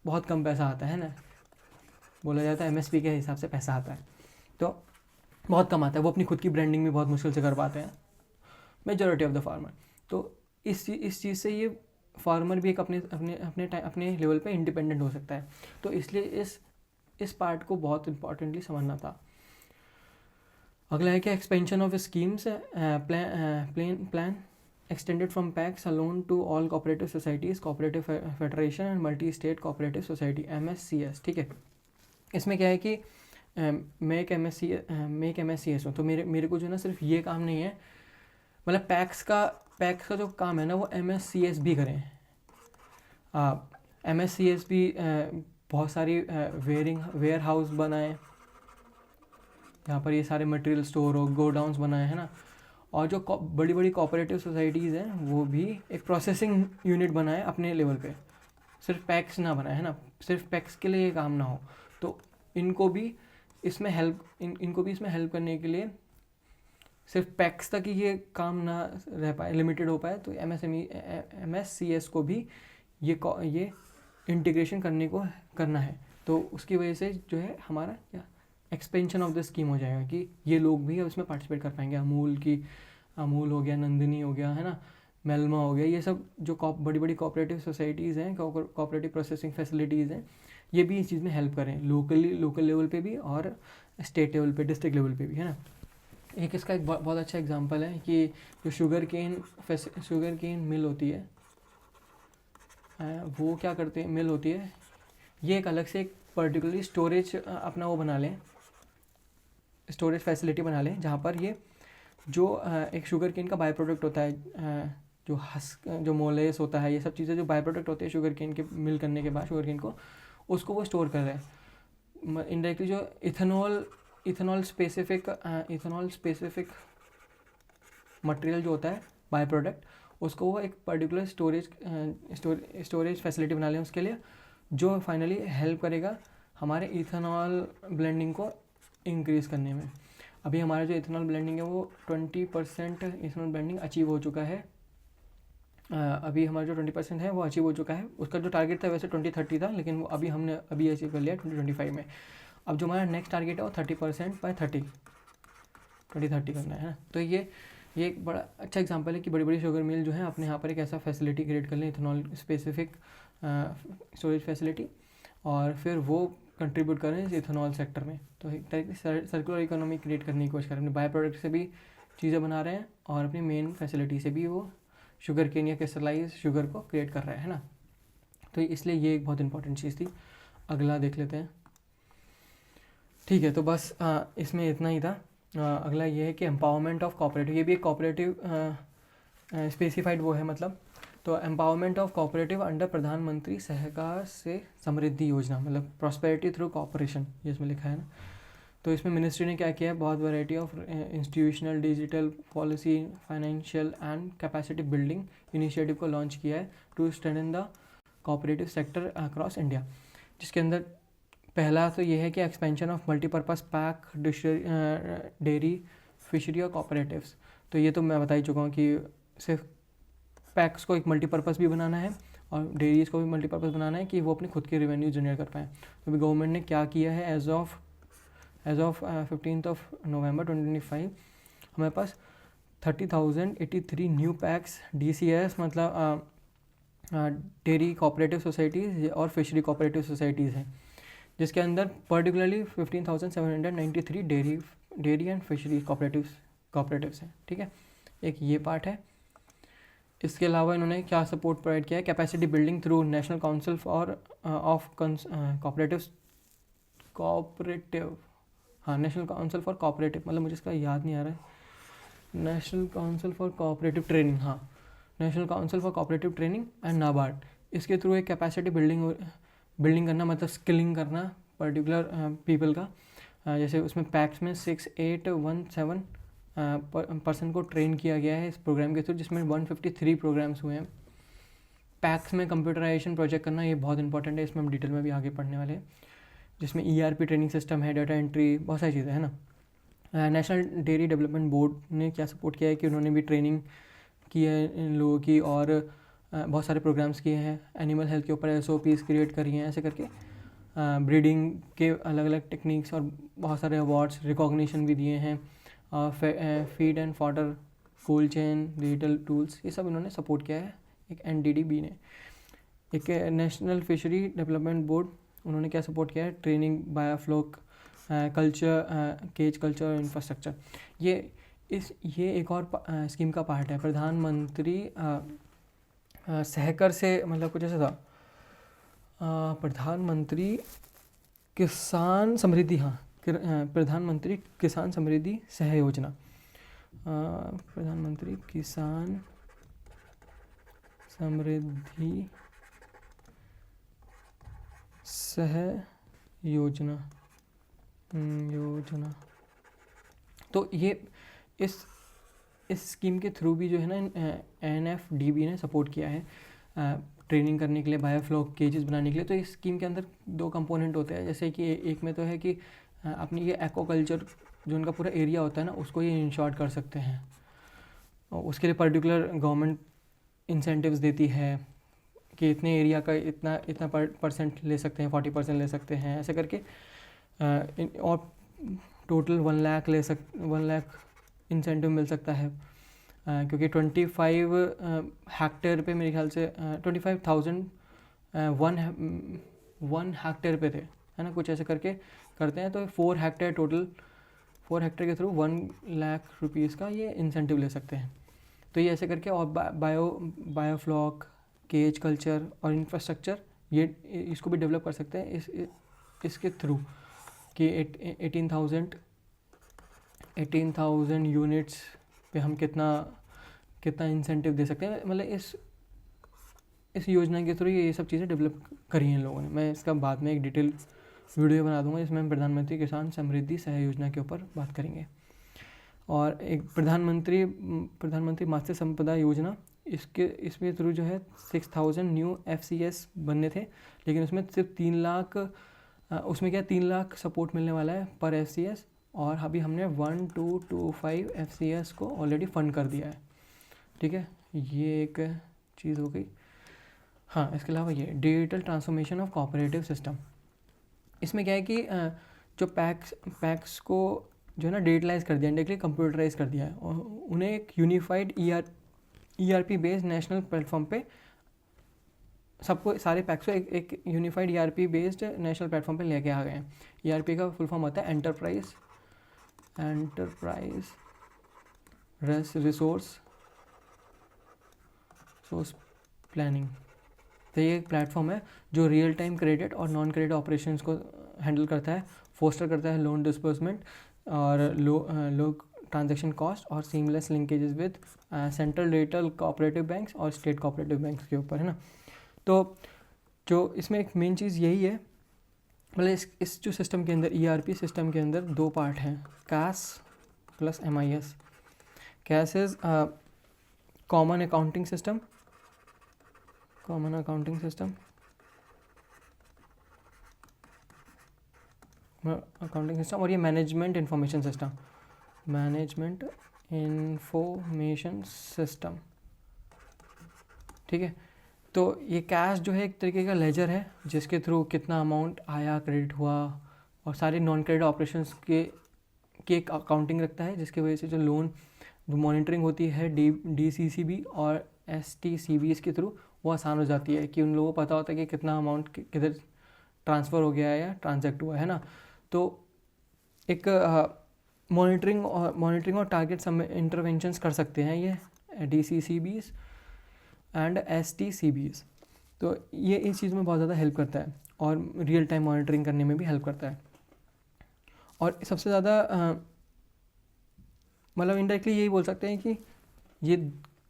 बहुत कम पैसा आता है ना, बोला जाता है एमएसपी के हिसाब से पैसा आता है तो बहुत कम आता है, वो अपनी खुद की ब्रांडिंग भी बहुत मुश्किल से कर पाते हैं मेजॉरिटी ऑफ द फार्मर। तो इस चीज़ से ये फार्मर भी एक अपने लेवल पे इंडिपेंडेंट हो सकता है। तो इसलिए इस पार्ट को बहुत इंपॉर्टेंटली समझना था। अगला है कि expansion of schemes plan extended from PACS alone to all cooperative societies, cooperative federation and multi-state cooperative society MSCS। ठीक है, इसमें क्या है कि मैं एक MSCS हूँ, तो मेरे को जो ना सिर्फ ये काम नहीं है, मतलब पैक्स का जो काम है ना वो MSCS भी करें। MSCS भी बहुत सारी वेयर हाउस बनाए, यहाँ पर ये सारे मटेरियल स्टोर हो, गोडाउन्स बनाए है ना, और जो बड़ी बड़ी कोऑपरेटिव सोसाइटीज़ हैं वो भी एक प्रोसेसिंग यूनिट बनाए अपने लेवल पे, सिर्फ पैक्स ना बनाए है ना, सिर्फ पैक्स के लिए ये काम ना हो। तो इनको भी इसमें हेल्प करने के लिए सिर्फ पैक्स तक ही ये काम ना रह पाए, लिमिटेड हो पाए, तो MSCS को भी ये इंटीग्रेशन करना है। तो उसकी वजह से जो है हमारा क्या एक्सपेंशन ऑफ द स्कीम हो जाएगा कि ये लोग भी अब इसमें पार्टिसिपेट कर पाएंगे। अमूल हो गया, नंदिनी हो गया है ना, मेल्मा हो गया, ये सब जो बड़ी बड़ी कोऑपरेटिव सोसाइटीज़ हैं, कोऑपरेटिव प्रोसेसिंग फैसिलिटीज़ हैं, ये भी इस चीज़ में हेल्प करें लोकल लेवल पे भी और स्टेट लेवल पे, डिस्ट्रिक्ट लेवल पे भी है ना। एक इसका एक बहुत अच्छा एग्जांपल है कि जो शुगर केन मिल होती है, वो क्या करते हैं, मिल होती है, ये एक अलग से एक पर्टिकुलरली स्टोरेज अपना वो बना लें, स्टोरेज फैसिलिटी बना लें, जहाँ पर ये जो एक शुगर केन का बाय प्रोडक्ट होता है, जो मोलेस होता है, ये सब चीज़ें जो बाय प्रोडक्ट होते हैं शुगर केन के मिल करने के बाद शुगर केन को, उसको वो स्टोर कर रहे हैं। इनडायरेक्टली जो इथेनॉल स्पेसिफिक मटेरियल जो होता है बाय प्रोडक्ट, उसको वो एक पर्टिकुलर स्टोरेज फैसिलिटी बना लें उसके लिए, जो फाइनली हेल्प करेगा हमारे इथेनॉल ब्लेंडिंग को इंक्रीज़ करने में। अभी हमारा जो इथेनॉल ब्लेंडिंग है वो 20% इथेनॉल ब्लेंडिंग अचीव हो चुका है। अभी हमारा जो 20% है वो अचीव हो चुका है। उसका जो टारगेट था वैसे 2030 था, लेकिन वो हमने अचीव कर लिया 2025 में। अब जो हमारा नेक्स्ट टारगेट है वो 30% बाय 2030 करना है ना। तो ये एक बड़ा अच्छा एग्जांपल है कि बड़ी बड़ी शुगर मिल जो है अपने यहाँ पर एक ऐसा फैसिलिटी क्रिएट कर लें, इथेनॉल स्पेसिफिक स्टोरेज फैसिलिटी, और फिर वो कंट्रीब्यूट करें इस इथेनॉल सेक्टर में। तो एक तरह की सर्कुलर इकोनॉमी क्रिएट करने की कोशिश करें, अपने बाय प्रोडक्ट से भी चीज़ें बना रहे हैं और अपनी मेन फैसिलिटी से भी वो शुगर केन या क्रिस्टलाइज शुगर को क्रिएट कर रहे हैं ना। तो इसलिए ये एक बहुत इंपॉर्टेंट चीज़ थी। अगला देख लेते हैं। ठीक है, तो बस इसमें इतना ही था। अगला ये है कि एम्पावरमेंट ऑफ कोऑपरेटिव, ये भी एक कोऑपरेटिव स्पेसिफाइड वो है, मतलब तो एम्पावरमेंट ऑफ कोऑपरेटिव अंडर प्रधानमंत्री सहकार से समृद्धि योजना, मतलब प्रॉस्पेरिटी थ्रू कोऑपरेशन, ये इसमें लिखा है ना। तो इसमें मिनिस्ट्री ने क्या किया है, बहुत variety of institutional, digital, policy, financial and capacity building initiative को लॉन्च किया है to strengthen the cooperative sector across India, जिसके अंदर पहला तो ये है कि expansion of multipurpose PAC, dairy, fishery और कोऑपरेटिव्स। तो ये तो मैं बता ही चुका हूँ कि सिर्फ पैक्स को एक मल्टीपर्पज़ भी बनाना है और डेयरीज को भी मल्टीपर्पज़ बनाना है कि वो अपने खुद के रेवेन्यू जनरेट कर पाएँ। तो अभी गवर्नमेंट ने क्या किया है, एज ऑफ 15 नवंबर 2025 हमारे पास 30,083 न्यू पैक्स DCS, मतलब डेयरी कोऑपरेटिव सोसाइटीज़ और फिशरी कोऑपरेटिव सोसाइटीज़ हैं, जिसके अंदर particularly 15,793 dairy and fishery cooperatives हैं। ठीक है, एक ये पार्ट है। इसके अलावा इन्होंने क्या सपोर्ट प्रोवाइड किया है, capacity building through national council for of cooperative, हाँ नेशनल काउंसिल फॉर कोऑपरेटिव, मतलब मुझे इसका याद नहीं आ रहा है, national council for cooperative training, हाँ national council for cooperative training and NABARD, इसके थ्रू एक कैपेसिटी बिल्डिंग करना, मतलब स्किलिंग करना पर्टिकुलर पीपल का। जैसे उसमें पैक्स में 6817 पर्सन को ट्रेन किया गया है इस प्रोग्राम के थ्रू, जिसमें 153 प्रोग्राम्स हुए हैं। पैक्स में कंप्यूटराइजेशन प्रोजेक्ट करना, ये बहुत इंपॉर्टेंट है, इसमें हम डिटेल में भी आगे पढ़ने वाले हैं, जिसमें ERP ट्रेनिंग सिस्टम है, डाटा एंट्री, बहुत सारी चीज़ें हैं ना। नेशनल डेयरी डेवलपमेंट बोर्ड ने क्या सपोर्ट किया है कि उन्होंने भी ट्रेनिंग की है इन लोगों की, और बहुत सारे प्रोग्राम्स किए हैं एनिमल हेल्थ के ऊपर, SOPs क्रिएट करी हैं ऐसे करके, ब्रीडिंग के अलग अलग टेक्निक्स, और बहुत सारे अवार्ड्स रिकॉग्निशन भी दिए हैं, feed and fodder, cold chain, digital tools, ये सब इन्होंने सपोर्ट किया है एक NDDB ने। एक नेशनल फिशरी डेवलपमेंट बोर्ड, उन्होंने क्या सपोर्ट किया है, training, biofloc, culture, cage culture, infrastructure. ये एक और स्कीम का पार्ट है, प्रधानमंत्री सहकर से, मतलब कुछ ऐसा था, प्रधानमंत्री किसान समृद्धि, हाँ, प्रधानमंत्री किसान समृद्धि सह योजना, प्रधानमंत्री किसान समृद्धि सह योजना, तो ये इस स्कीम के थ्रू भी जो है ना NFDB ने सपोर्ट किया है ट्रेनिंग करने के लिए, बायोफ्लॉक केजेस बनाने के लिए। तो इस स्कीम के अंदर 2 कंपोनेंट होते हैं, जैसे कि एक में तो है कि अपनी ये एक्वाकल्चर जो उनका पूरा एरिया होता है ना, उसको ये इंश्योर कर सकते हैं, और उसके लिए पर्टिकुलर गवर्नमेंट इंसेंटिव्स देती है कि इतने एरिया का इतना % ले सकते हैं, 40% ले सकते हैं, ऐसे करके, और टोटल 1 लाख 1 लाख इंसेंटिव मिल सकता है, क्योंकि 25 हेक्टेयर पे मेरे ख्याल से 25,000 1 हेक्टेयर पे थे, है ना, कुछ ऐसे करके करते हैं। तो 4 हेक्टेयर टोटल, 4 हेक्टेयर के थ्रू 1 लाख रुपीज़ का ये इंसेंटिव ले सकते हैं। तो ये ऐसे करके, और बायोफ्लॉक, केज कल्चर और इंफ्रास्ट्रक्चर, ये इसको भी डेवलप कर सकते हैं इसके थ्रू कि 18,000 यूनिट्स पे हम कितना इंसेंटिव दे सकते हैं। मतलब इस योजना के थ्रू ये सब चीज़ें डेवलप करी हैं इन लोगों ने। मैं इसका बाद में एक डिटेल वीडियो बना दूंगा जिसमें हम प्रधानमंत्री किसान समृद्धि सह योजना के ऊपर बात करेंगे। और एक प्रधानमंत्री मत्स्य संपदा योजना, इसके थ्रू जो है 6,000 न्यू FCS बनने थे, लेकिन उसमें सिर्फ 3 लाख, उसमें क्या 3 लाख सपोर्ट मिलने वाला है पर FCS, और अभी हमने 1225 FCS को ऑलरेडी फंड कर दिया है। ठीक है, ये एक चीज़ हो गई। हाँ, इसके अलावा ये digital transformation of cooperative system, इसमें क्या है कि जो पैक्स को जो है ना डिजिटलाइज कर दिया, डायरेक्टली कंप्यूटराइज कर दिया है, और उन्हें एक unified ERP based national platform पे सबको, सारे पैक्स को एक unified ERP based national platform पे लेके आ गए हैं। ERP का फुल फॉर्म होता है एंटरप्राइज रिसोर्स प्लानिंग। तो ये एक प्लेटफॉर्म है जो रियल टाइम क्रेडिट और नॉन क्रेडिट ऑपरेशंस को हैंडल करता है, फोस्टर करता है लोन डिस्बर्समेंट और लो ट्रांजैक्शन कॉस्ट और seamless linkages with central digital cooperative banks और स्टेट कोऑपरेटिव बैंक्स के ऊपर, है ना। तो जो इसमें एक मेन चीज़ यही है, मतलब इस जो सिस्टम के अंदर ERP सिस्टम के अंदर 2 पार्ट हैं, CAS plus MIS। CAS is common accounting system, और ये मैनेजमेंट इंफॉर्मेशन सिस्टम, ठीक है। तो ये कैश जो है एक तरीके का लेजर है जिसके थ्रू कितना अमाउंट आया, क्रेडिट हुआ, और सारे नॉन क्रेडिट ऑपरेशंस के एक अकाउंटिंग रखता है, जिसकी वजह से जो लोन मॉनिटरिंग होती है DCCB और STCBs के थ्रू वो आसान हो जाती है कि उन लोगों को पता होता है कि कितना अमाउंट किधर ट्रांसफ़र हो गया है या ट्रांजैक्ट हुआ है ना। तो एक मॉनिटरिंग और टारगेट इंटरवेंशंस कर सकते हैं ये DCCBs एंड STCBs। तो ये इस चीज़ में बहुत ज़्यादा हेल्प करता है और रियल टाइम मॉनिटरिंग करने में भी हेल्प करता है। और सबसे ज़्यादा मतलब इनडायरेक्टली यही बोल सकते हैं कि ये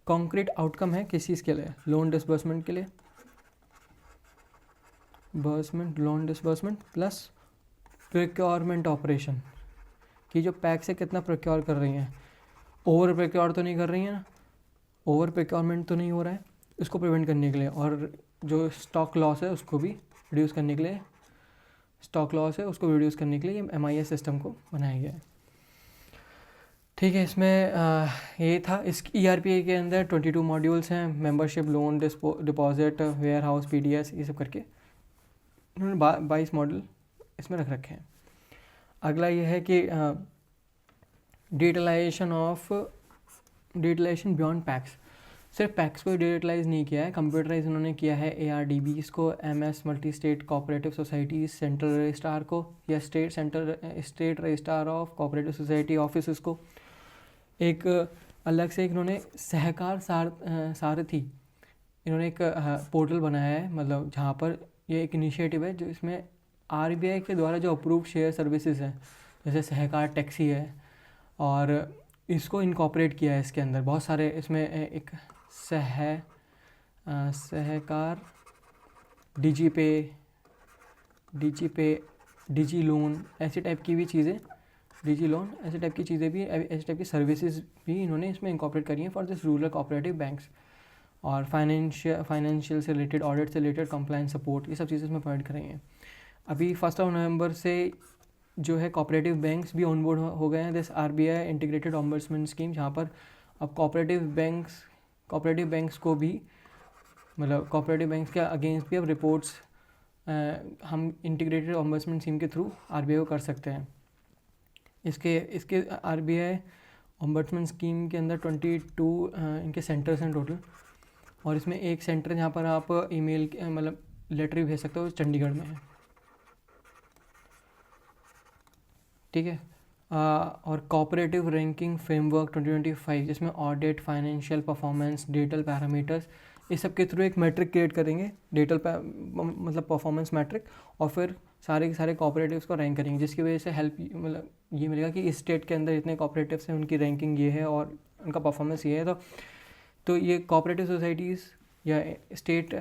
कॉन्क्रीट आउटकम है किस चीज़ के लिए, लोन डिसबर्समेंट के लिए, loan disbursement plus procurement operation, कि जो पैक से कितना प्रोक्योर कर रही हैं, ओवर प्रोक्योर तो नहीं कर रही हैं ना, ओवर प्रोक्योरमेंट तो नहीं हो रहा है, इसको प्रिवेंट करने के लिए, और जो स्टॉक लॉस है उसको भी रिड्यूस करने के लिए, ये MIS सिस्टम को बनाया गया है। ठीक है, इसमें ये था। इस ERPA के अंदर 22 मॉड्यूल्स हैं, membership, loan, deposit, warehouse, PDS, ये सब करके उन्होंने 22 मॉडल इसमें रख रखे हैं। अगला ये है कि डिजिटलाइजेशन बियॉन्ड पैक्स। सिर्फ पैक्स को डिजिटलाइज नहीं किया है, कंप्यूटराइज उन्होंने किया है ARDBs को, MS multi state cooperative societies, central registrar को या state registrar of cooperative society office को। एक अलग से इन्होंने सहकार सारथी, इन्होंने एक पोर्टल बनाया है, मतलब जहाँ पर ये एक इनिशिएटिव है जो इसमें RBI के द्वारा जो अप्रूव्ड शेयर सर्विसेज हैं, जैसे सहकार टैक्सी है, और इसको इनकॉर्पोरेट किया है इसके अंदर। बहुत सारे इसमें एक सहकार, डिजीपे, डिजी लोन, ऐसे टाइप की भी चीज़ें, डिजी लोन, ऐसे टाइप की चीज़ें भी, ऐसे टाइप की सर्विसेज भी इन्होंने इसमें इंकॉर्पोरेट करी हैं for this rural cooperative banks. और फाइनेंशियल से रिलेटेड, ऑडिट से रिलेटेड, कंप्लायंस सपोर्ट, ये सब चीज़ें इसमें प्रोवाइड करेंगे। अभी 1 नवंबर से जो है कोऑपरेटिव बैंक्स भी ऑनबोर्ड हो गए हैं this RBI integrated ombudsman scheme, जहाँ पर अब कोऑपरेटिव बैंक्स को भी, मतलब कोऑपरेटिव बैंक्स के अगेंस्ट भी अब रिपोर्ट्स हम इंटीग्रेटेड ऑम्बड्समैन स्कीम के थ्रू RBI को कर सकते हैं। इसके RBI ऑम्बड्समैन स्कीम के अंदर 22 इनके सेंटर्स हैं टोटल, और इसमें एक सेंटर जहाँ पर आप ईमेल मतलब लेटर भी भेज सकते हो, चंडीगढ़ में है। ठीक है। और कोऑपरेटिव रैंकिंग फ्रेमवर्क 2025, जिसमें audit, financial performance, digital parameters, इस सब के थ्रू एक मैट्रिक क्रिएट करेंगे, मतलब परफॉर्मेंस मैट्रिक, और फिर सारे के सारे कोऑपरेटिव्स को रैंक करेंगे, जिसकी वजह से हेल्प, मतलब ये मिलेगा कि इस स्टेट के अंदर इतने कोऑपरेटिव्स हैं, उनकी रैंकिंग ये है और उनका परफॉर्मेंस ये है। तो ये कोऑपरेटिव सोसाइटीज़ या स्टेट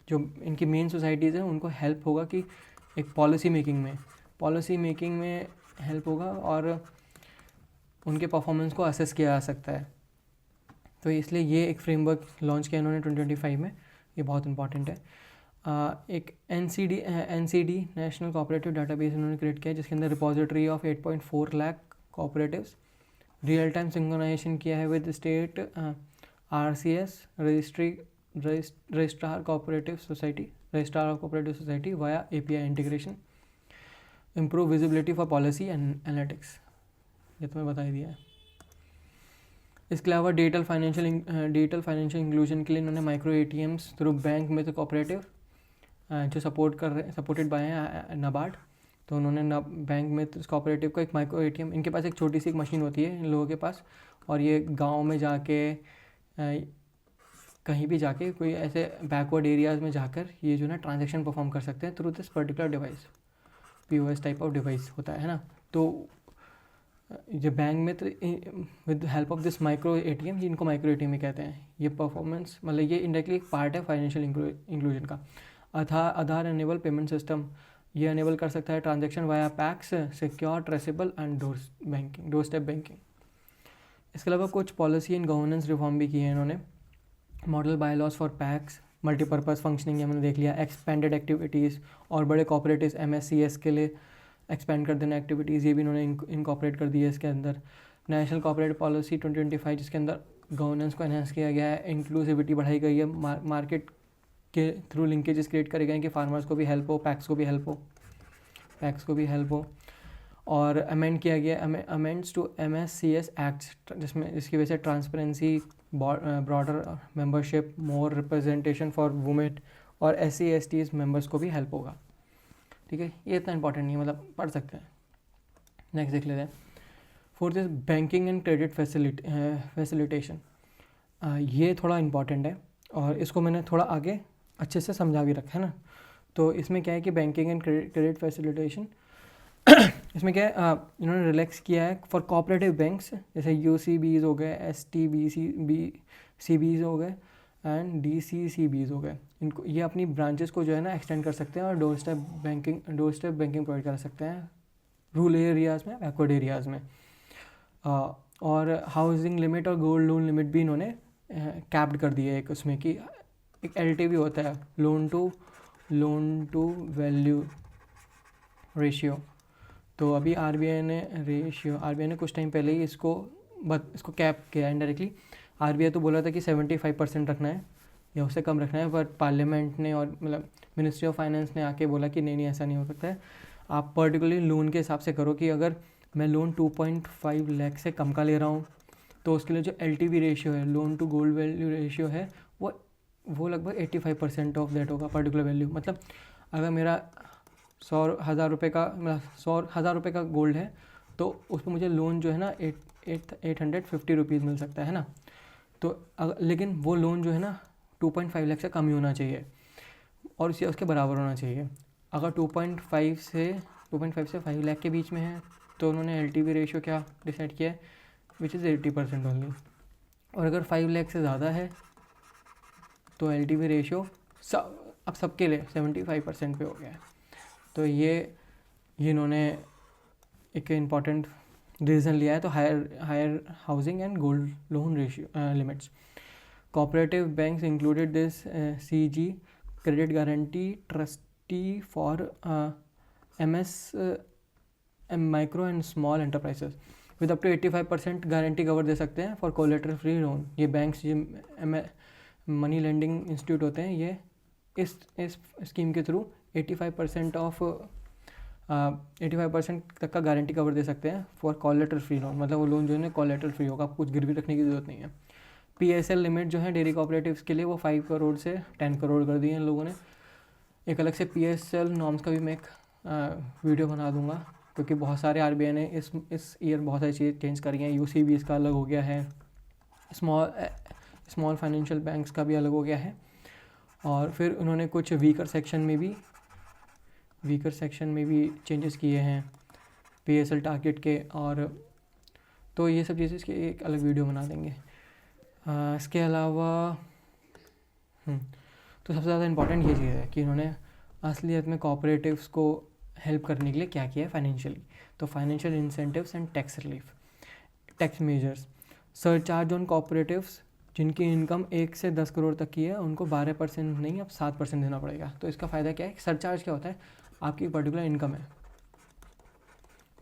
जो इनकी मेन सोसाइटीज़ हैं, उनको हेल्प होगा कि एक पॉलिसी मेकिंग में हेल्प होगा, और उनके परफॉर्मेंस को असेस किया जा सकता है। तो इसलिए ये एक फ्रेमवर्क लॉन्च किया इन्होंने 2025 में, ये बहुत इंपॉर्टेंट है। एक NCD नेशनल कोऑपरेटिव डाटाबेस इन्होंने क्रिएट किया, जिसके अंदर repository of 8.4 lakh cooperatives, real time synchronization किया है with state RCS registrar of cooperative society via API integration, improve visibility for policy and analytics, ये तो मैं बता ही दिया है। इसके अलावा डिजिटल फाइनेंशियल इंक्लूजन के लिए इन्होंने माइक्रो ATMs थ्रू बैंक मित्र कोऑपरेटिव जो सपोर्टेड बाय हैं NABARD, तो उन्होंने बैंक मित्र कोऑपरेटिव को एक माइक्रो ATM, इनके पास एक छोटी सी एक मशीन होती है इन लोगों के पास, और ये गांव में जाके कहीं भी जाके कोई ऐसे बैकवर्ड एरियाज़ में जाकर ये जो ना ट्रांजेक्शन परफॉर्म कर सकते हैं through this particular device, POS type of device होता है ना। तो जो bank Mitra with help of this micro ATM, इनको माइक्रो ATM ही कहते हैं। ये परफॉर्मेंस, मतलब ये इंडायरेक्टली एक पार्ट है फाइनेंशियल इंक्लूजन का। आधार एनेबल पेमेंट सिस्टम, ये एनेबल कर सकता है transaction via PACS, secure, traceable and door step banking. इसके अलावा कुछ पॉलिसी एंड गवर्नेंस रिफॉर्म भी किए हैं इन्होंने। Model bylaws for PACS, multipurpose functioning, हमने देख लिया। एक्सपेंडेड एक्टिविटीज़, और बड़े कॉपरेटिव्स MSCS के लिए एक्सपेंड कर देना एक्टिविटीज़, ये भी इन्होंने इनकॉपरेट कर दी है इसके अंदर। नेशनल कॉपरेटिव पॉलिसी 2025, जिसके अंदर गवर्नेंस को एनहांस किया गया है, इंक्लूसिविटी बढ़ाई गई है, मार्केट के थ्रू लिंकेजेस क्रिएट करे गए कि फार्मर्स को भी हेल्प हो, पैक्स को भी हेल्प हो। और अमेंड किया गया अमेंड्स टू MSCS एक्ट, जिसकी वजह से transparency, broader membership, more representation for women और SC/ST मेंबर्स को भी हेल्प होगा। ठीक है, ये इतना इंपॉर्टेंट नहीं है, मतलब पढ़ सकते हैं। नेक्स्ट देख लेते हैं। Fourth is banking and credit facilitation, ये थोड़ा इंपॉर्टेंट है, और इसको मैंने थोड़ा आगे अच्छे से समझा भी रखा है ना। तो इसमें क्या है कि बैंकिंग एंड क्रेडिट फैसिलिटेशन, इसमें क्या है, इन्होंने रिलैक्स किया है फॉर कोऑपरेटिव बैंक्स, जैसे UCBs हो गए, STBCBs हो गए एंड DCCBs हो गए। इनको ये अपनी ब्रांचेस को जो है ना एक्सटेंड कर सकते हैं, और डोर स्टेप बैंकिंग प्रोवाइड कर सकते हैं रूरल एरियाज़ में, बैकवर्ड एरियाज़ में। और हाउसिंग लिमिट और गोल्ड लोन लिमिट भी इन्होंने कैप्ड कर दिया है एक, उसमें कि एक LTV होता है, लोन टू वैल्यू रेशियो, तो अभी आरबीआई ने कुछ टाइम पहले ही इसको कैप किया इनडायरेक्टली। आरबीआई तो बोला था कि 75% रखना है या उससे कम रखना है, बट पार्लियामेंट ने और मतलब मिनिस्ट्री ऑफ फाइनेंस ने आके बोला कि नहीं ऐसा नहीं हो सकता है। आप पर्टिकुलरली लोन के हिसाब से करो कि अगर मैं लोन 2.5 लाख से कम का ले रहा हूँ तो उसके लिए जो LTV रेशियो है, loan to gold value ratio है, वो लगभग 85% ऑफ दैट होगा पर्टिकुलर वैल्यू। मतलब अगर मेरा 100,000 रुपये का, मतलब 100,000 रुपये का गोल्ड है तो उस पर मुझे लोन जो है ना 850 रुपीज़ मिल सकता है ना। तो लेकिन वो लोन जो है ना 2.5 लाख से कम ही होना चाहिए और उसके बराबर होना चाहिए। अगर 2.5 से 5 लाख के बीच में है तो उन्होंने LTV रेशियो क्या डिसाइड किया है, विच इज़ 80% ओनली। और अगर 5 लाख से ज़्यादा है तो LTV रेशियो अब सबके लिए 75% पे हो गया है। तो ये इन्होंने एक इम्पॉर्टेंट डिसीजन लिया है। तो higher housing and gold loan ratio limits. Cooperative banks included this CG credit guarantee trustee for MS micro and small enterprises with up to 85% guarantee cover दे सकते हैं फॉर कोलेटरल फ्री लोन। ये बैंक्स मनी लेंडिंग इंस्टीट्यूट होते हैं, ये इस स्कीम के थ्रू 85% तक का गारंटी कवर दे सकते हैं फॉर कोलेटरल फ्री लोन। मतलब वो लोन जो है कोलेटरल फ्री होगा, कुछ गिरवी रखने की ज़रूरत नहीं है। PSL लिमिट जो है डेयरी कोऑपरेटिव्स के लिए वो 5 करोड़ से 10 करोड़ कर दी है इन लोगों ने। एक अलग से PSL नॉर्म्स का भी मैं एक वीडियो बना दूंगा, क्योंकि बहुत सारे RBI ने इस ईयर बहुत सारी चीज़ें चेंज करी हैं। UCB इसका अलग हो गया है, स्मॉल फाइनेंशियल बैंक्स का भी अलग हो गया है। और फिर उन्होंने कुछ वीकर सेक्शन में भी चेंजेस किए हैं PSL टारगेट के। और तो ये सब चीज़ें इसकी एक अलग वीडियो बना देंगे। इसके अलावा तो सबसे ज़्यादा इम्पॉर्टेंट ये चीज़ है कि इन्होंने असलियत में कोऑपरेटिव्स को हेल्प करने के लिए क्या किया है फाइनेंशियली। तो financial incentives and tax relief, tax measures, surcharge on cooperatives जिनकी इनकम 1 से 10 करोड़ तक की है उनको 12% नहीं अब 7% देना पड़ेगा। तो इसका फ़ायदा क्या है, सरचार्ज क्या होता है, आपकी पर्टिकुलर इनकम है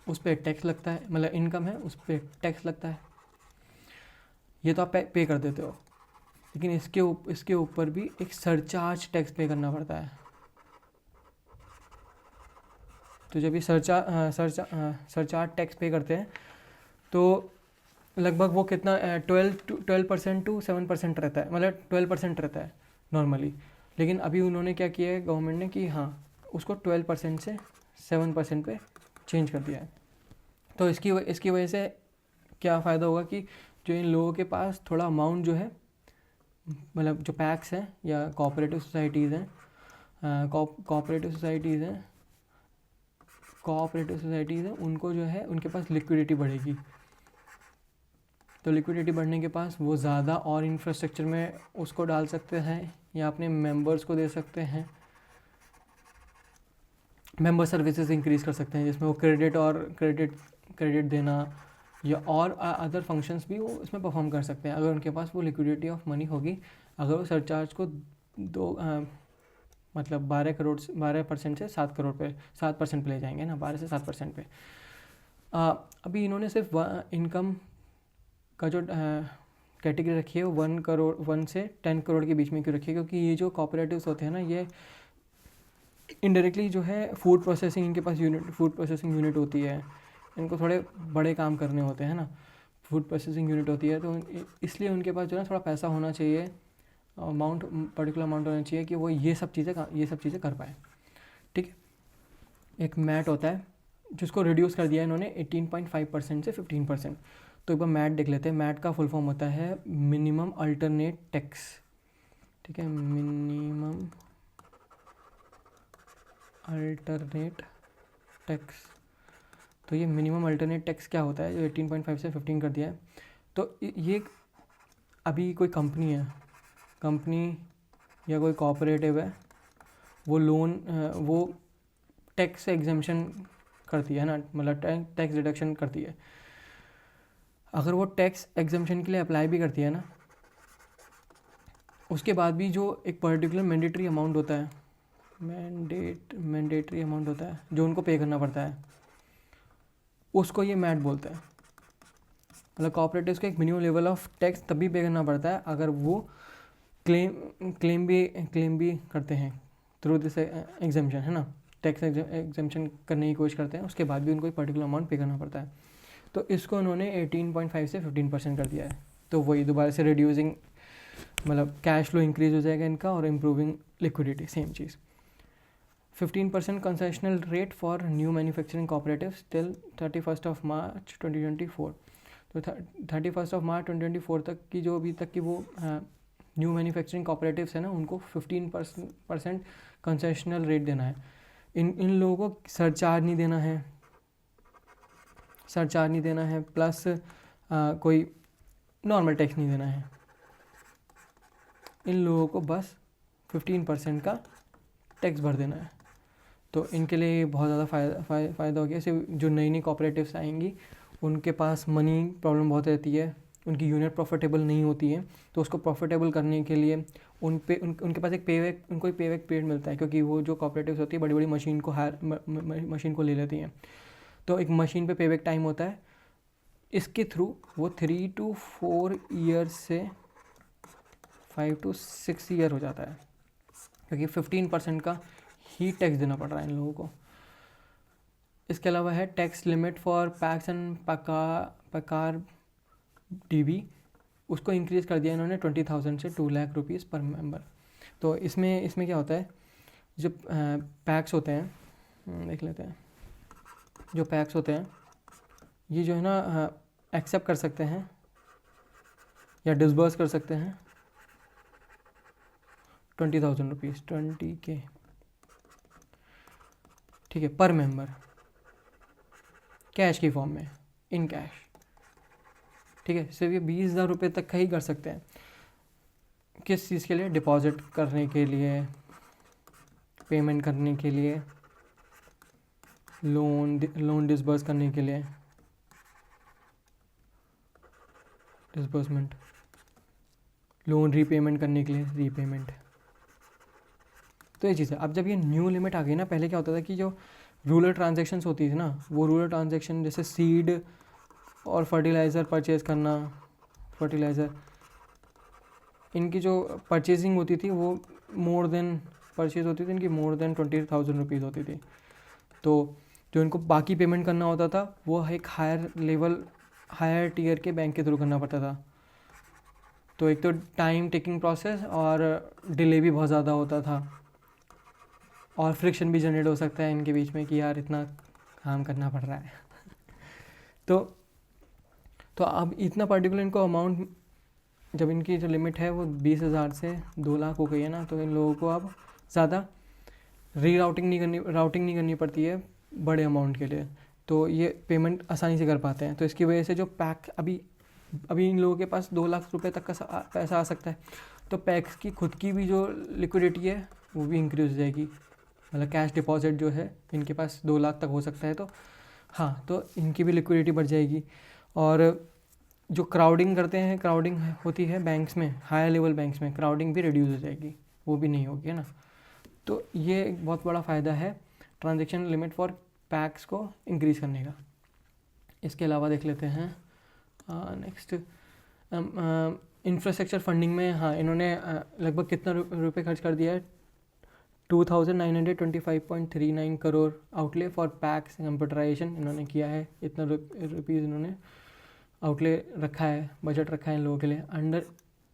उस पर टैक्स लगता है, मतलब इनकम है उस पर टैक्स लगता है, ये तो आप पे कर देते हो, लेकिन इसके ऊपर भी एक सरचार्ज टैक्स पे करना पड़ता है। तो जब ये सरचार्ज टैक्स पे करते हैं तो लगभग वो कितना 12% टू 7% रहता है, मतलब 12% रहता है नॉर्मली। लेकिन अभी उन्होंने क्या किया है गवर्नमेंट ने कि हाँ उसको 12% से 7% पे चेंज कर दिया है। तो इसकी वजह से क्या फ़ायदा होगा कि जो इन लोगों के पास थोड़ा अमाउंट जो है, मतलब जो पैक्स हैं या कोऑपरेटिव सोसाइटीज़ हैं उनको जो है उनके पास लिक्विडिटी बढ़ेगी। तो लिक्विडिटी बढ़ने के पास वो ज़्यादा और इंफ्रास्ट्रक्चर में उसको डाल सकते हैं या अपने मेंबर्स को दे सकते हैं, मेंबर सर्विसेज इंक्रीज़ कर सकते हैं जिसमें वो क्रेडिट देना या और अदर फंक्शंस भी वो इसमें परफॉर्म कर सकते हैं अगर उनके पास वो लिक्विडिटी ऑफ मनी होगी। अगर वो सरचार्ज को मतलब 12% से 7% पे ले जाएंगे ना, 12 से 7% पे। अभी इन्होंने सिर्फ इनकम का जो कैटेगरी रखी है वो 1 से 10 करोड़ के बीच में क्यों रखी है, क्योंकि ये जो कोऑपरेटिव्स होते हैं ना ये इनडायरेक्टली जो है फूड प्रोसेसिंग, इनके पास फूड प्रोसेसिंग यूनिट होती है, इनको थोड़े बड़े काम करने होते हैं ना, फूड प्रोसेसिंग यूनिट होती है। तो इसलिए उनके पास जो है थोड़ा पैसा होना चाहिए, पर्टिकुलर अमाउंट होना चाहिए कि वो ये सब चीज़ें कर पाए। ठीक है, एक मैट होता है जिसको रिड्यूस कर दिया इन्होंने 18.5% से 15%। तो एक बार मैट देख लेते हैं। मैट का फुल फॉर्म होता है मिनिमम अल्टरनेट टैक्स। ठीक है, मिनिमम अल्टरनेट टैक्स। तो ये मिनिमम अल्टरनेट टैक्स क्या होता है जो 18.5 से 15 कर दिया है। तो ये अभी कोई कंपनी या कोई कोऑपरेटिव है, वो लोन वो टैक्स एग्जेम्पशन करती है ना, मतलब टैक्स डिडक्शन करती है। अगर वो टैक्स एग्जेम्पशन के लिए अप्लाई भी करती है ना, उसके बाद भी जो एक पर्टिकुलर मैंडेटरी अमाउंट होता है जो उनको पे करना पड़ता है, उसको ये मैट बोलते हैं। मतलब कॉपरेटिव्स को एक मिनिमम लेवल ऑफ टैक्स तभी पे करना पड़ता है अगर वो क्लेम भी करते हैं थ्रू दिस एग्जाम्पशन, है ना, टैक्स एग्जाम्पशन करने की कोशिश करते हैं, उसके बाद भी उनको एक पर्टिकुलर अमाउंट पे करना पड़ता है। तो इसको उन्होंने 18.5 से 15% कर दिया है। तो वही दोबारा से रिड्यूसिंग, मतलब कैश फ्लो इंक्रीज हो जाएगा इनका और improving liquidity, same cheese. 15% concessional rate for new manufacturing cooperatives till 31 मार्च 2024। तो 31 मार्च 2024 तक की जो अभी तक की वो न्यू मैन्युफैक्चरिंग कॉपरेटिव्स है ना, उनको 15% कंसेशनल रेट देना है। इन लोगों को सरचार्ज नहीं देना है, प्लस कोई नॉर्मल टैक्स नहीं देना है। इन लोगों को बस 15% का टैक्स भर देना है। तो इनके लिए बहुत ज़्यादा फ़ायदा हो गया। सिर्फ जो नई कॉपरेटिव्स आएंगी उनके पास मनी प्रॉब्लम बहुत रहती है, उनकी यूनिट प्रॉफिटेबल नहीं होती है, तो उसको प्रॉफिटेबल करने के लिए उनके पास उनको एक पेबैक पीरियड मिलता है, क्योंकि वो जो कॉपरेटिव्स होती है बड़ी बड़ी मशीन को ले लेती हैं, तो एक मशीन पे पेबैक टाइम होता है। इसके थ्रू वो 3 to 4 ईयर से 5 to 6 ईयर हो जाता है, क्योंकि 15% का ही टैक्स देना पड़ रहा है इन लोगों को। इसके अलावा है tax limit for PACS and PCARDB, उसको इंक्रीज़ कर दिया इन्होंने 20,000 से 2 लाख रुपीज़ पर मेंबर। तो इसमें क्या होता है, जो पैक्स होते हैं, देख लेते हैं। जो पैक्स होते हैं ये जो है ना एक्सेप्ट कर सकते हैं या डिसबर्स कर सकते हैं 20,000 रुपीज़, 20K, ठीक है, पर मेंबर, कैश की फॉर्म में, इन कैश, ठीक है। सिर्फ ये 20,000 रुपये तक का ही कर सकते हैं। किस चीज़ के लिए? डिपॉजिट करने के लिए, पेमेंट करने के लिए, लोन डिसबर्स करने के लिए, डिसबर्समेंट, लोन रीपेमेंट करने के लिए, रीपेमेंट। तो ये चीज़ है। अब जब ये न्यू लिमिट आ गई ना, पहले क्या होता था कि जो रूरल ट्रांजेक्शन्स होती थी ना, वो रूरल ट्रांजेक्शन जैसे सीड और फर्टिलाइज़र परचेज़ करना, फर्टिलाइज़र, इनकी जो परचेजिंग होती थी वो परचेज़ होती थी इनकी मोर देन 20,000 रुपीज़ होती थी। तो जो इनको बाकी पेमेंट करना होता था वो एक हायर टीयर के बैंक के थ्रू करना पड़ता था। तो एक तो टाइम टेकिंग प्रोसेस और डिले भी बहुत ज़्यादा होता था, और फ्रिक्शन भी जनरेट हो सकता है इनके बीच में कि यार इतना काम करना पड़ रहा है। तो अब इतना पर्टिकुलर इनको अमाउंट, जब इनकी जो लिमिट है वो 20,000 से 2 लाख हो गई है ना, तो इन लोगों को अब ज़्यादा राउटिंग नहीं करनी पड़ती है बड़े अमाउंट के लिए, तो ये पेमेंट आसानी से कर पाते हैं। तो इसकी वजह से जो पैक अभी इन लोगों के पास 2 लाख रुपए तक का पैसा आ सकता है, तो पैक्स की खुद की भी जो लिक्विडिटी है वो भी इंक्रीज हो जाएगी। मतलब कैश डिपॉजिट जो है इनके पास 2 लाख तक हो सकता है, तो हाँ, तो इनकी भी लिक्विडिटी बढ़ जाएगी। और जो क्राउडिंग होती है बैंक्स में, हायर लेवल बैंक्स में क्राउडिंग भी रिड्यूस हो जाएगी, वो भी नहीं होगी, है ना। तो ये एक बहुत बड़ा फ़ायदा है ट्रांजैक्शन लिमिट फॉर पैक्स को इंक्रीज़ करने का। इसके अलावा देख लेते हैं नेक्स्ट, इंफ्रास्ट्रक्चर फंडिंग में, हाँ, इन्होंने लगभग कितना रुपए खर्च कर दिया है, 2,925.39 crore outlay for PACS computerization इन्होंने किया है। इतना रुपीज़ इन्होंने आउटले रखा है, बजट रखा है इन लोगों के लिए। अंडर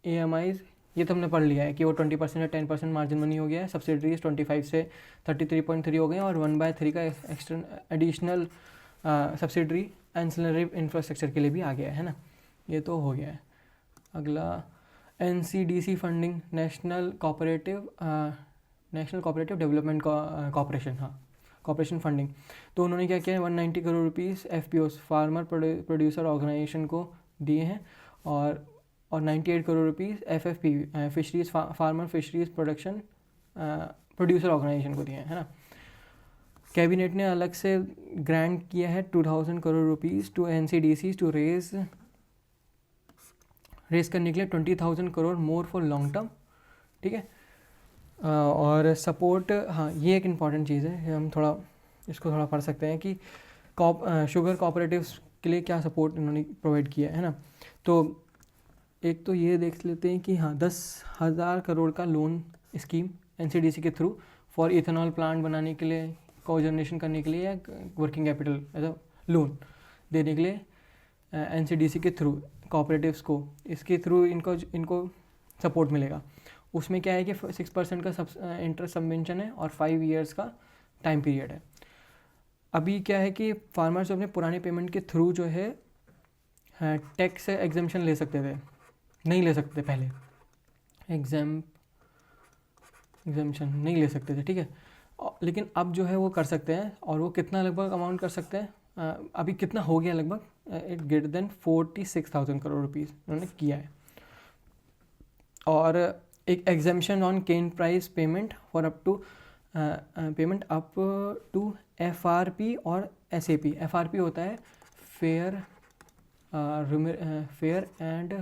EMIs ये तो हमने पढ़ लिया है कि वो 20% या 10% मार्जिन मनी हो गया है। सब्सिडरीज 25 से 33.3 हो गए हैं, और 1/3 का एडिशनल सब्सिडरी एंसिलरी इंफ्रास्ट्रक्चर के लिए भी आ गया है ना। ये तो हो गया है। अगला NCDC funding, national cooperative development corporation, हाँ, कॉर्पोरेशन फंडिंग। तो उन्होंने क्या किया है, 190 crore rupees FPOs, farmer producer organization को दिए हैं, और 98 crore rupees FFP, fisheries farmer fisheries producer organization को दिए हैं, है ना। कैबिनेट ने अलग से ग्रांट किया है 2,000 crore rupees to NCDCs to raise करने के लिए 20,000 crore more for long term, ठीक है। और सपोर्ट, हाँ, ये एक इम्पॉर्टेंट चीज़ है, हम इसको थोड़ा पढ़ सकते हैं कि शुगर कोऑपरेटिव्स के लिए क्या सपोर्ट इन्होंने प्रोवाइड किया है ना। तो एक तो ये देख लेते हैं कि हाँ 10,000 करोड़ का लोन स्कीम एनसीडीसी के थ्रू फॉर इथेनॉल प्लांट बनाने के लिए, कोजनरेशन करने के लिए, या working capital as a loan देने के लिए एनसीडीसी के थ्रू कोऑपरेटिव्स को, इसके थ्रू इनको सपोर्ट मिलेगा। उसमें क्या है कि 6% का इंटरेस्ट सबवेंशन है और 5 ईयर्स का टाइम पीरियड है। अभी क्या है कि फार्मर्स अपने पुराने पेमेंट के थ्रू जो है टैक्स से एग्जेम्पशन ले सकते थे, नहीं ले सकते थे पहले, एग्जेम्पशन नहीं ले सकते थे, ठीक है। लेकिन अब जो है वो कर सकते हैं, और वो कितना लगभग अमाउंट कर सकते हैं, अभी कितना हो गया लगभग, it greater than 46,000 crore rupees उन्होंने किया है। और एक exemption on cane price payment for up to FRP और SAP। FRP होता है फेयर एंड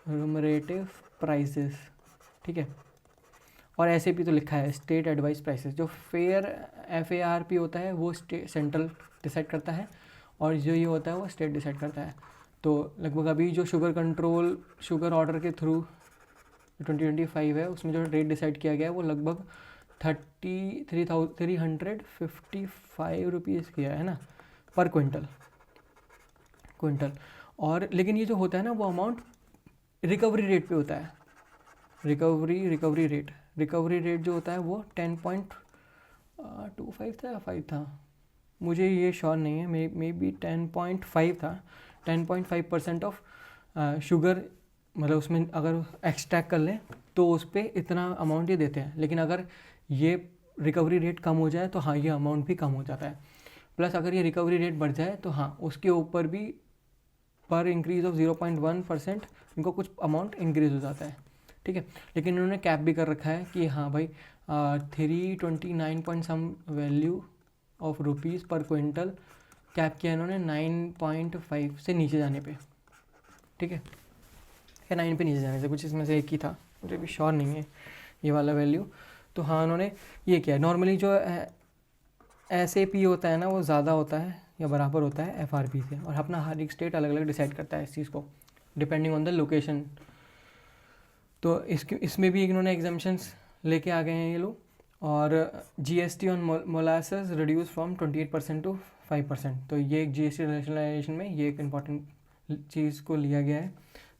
रिमरेटिव प्राइसेस, ठीक है। और SAP तो लिखा है स्टेट एडवाइस प्राइसेस। जो फेयर FARP होता है वो सेंट्रल डिसाइड करता है, और जो ये होता है वो स्टेट डिसाइड करता है। तो लगभग अभी जो शुगर ऑर्डर के थ्रू 2025 है, उसमें जो रेट डिसाइड किया गया है वो लगभग 355 रुपीज़ किया है ना पर क्विंटल। और लेकिन ये जो होता है ना वो अमाउंट रिकवरी रेट पे होता है। रिकवरी रेट जो होता है वो 10.25 था या 5 था, मुझे ये श्योर नहीं है, मे बी 10.5 था। 10.5% ऑफ शुगर, मतलब उसमें अगर एक्सट्रैक्ट कर लें तो उस पर इतना अमाउंट ये देते हैं। लेकिन अगर ये रिकवरी रेट कम हो जाए तो हाँ ये अमाउंट भी कम हो जाता है। प्लस अगर ये रिकवरी रेट बढ़ जाए तो हाँ उसके ऊपर भी पर इंक्रीज ऑफ 0.1% इनको कुछ अमाउंट इंक्रीज हो जाता है, ठीक है। लेकिन इन्होंने कैप भी कर रखा है कि हाँ भाई 329 point some value of rupees per quintal cap किया इन्होंने 9.5 से नीचे जाने पे, ठीक है, या 9 पे नीचे जाने से, कुछ इसमें से एक ही था, मुझे भी श्योर नहीं है ये वाला वैल्यू। तो हाँ उन्होंने ये किया है। नॉर्मली जो SAP होता है ना वो ज़्यादा होता है या बराबर होता है FRP से, और अपना हर एक स्टेट अलग अलग डिसाइड करता है इस चीज़ को डिपेंडिंग ऑन द लोकेशन। तो इसमें भी इन्होंने एग्जाम्पशंस लेके आ गए हैं ये लोग। और GST on molasses reduce from 28% to 5%। तो ये एक GST रैशनलाइजेशन में ये एक इम्पॉर्टेंट चीज़ को लिया गया है।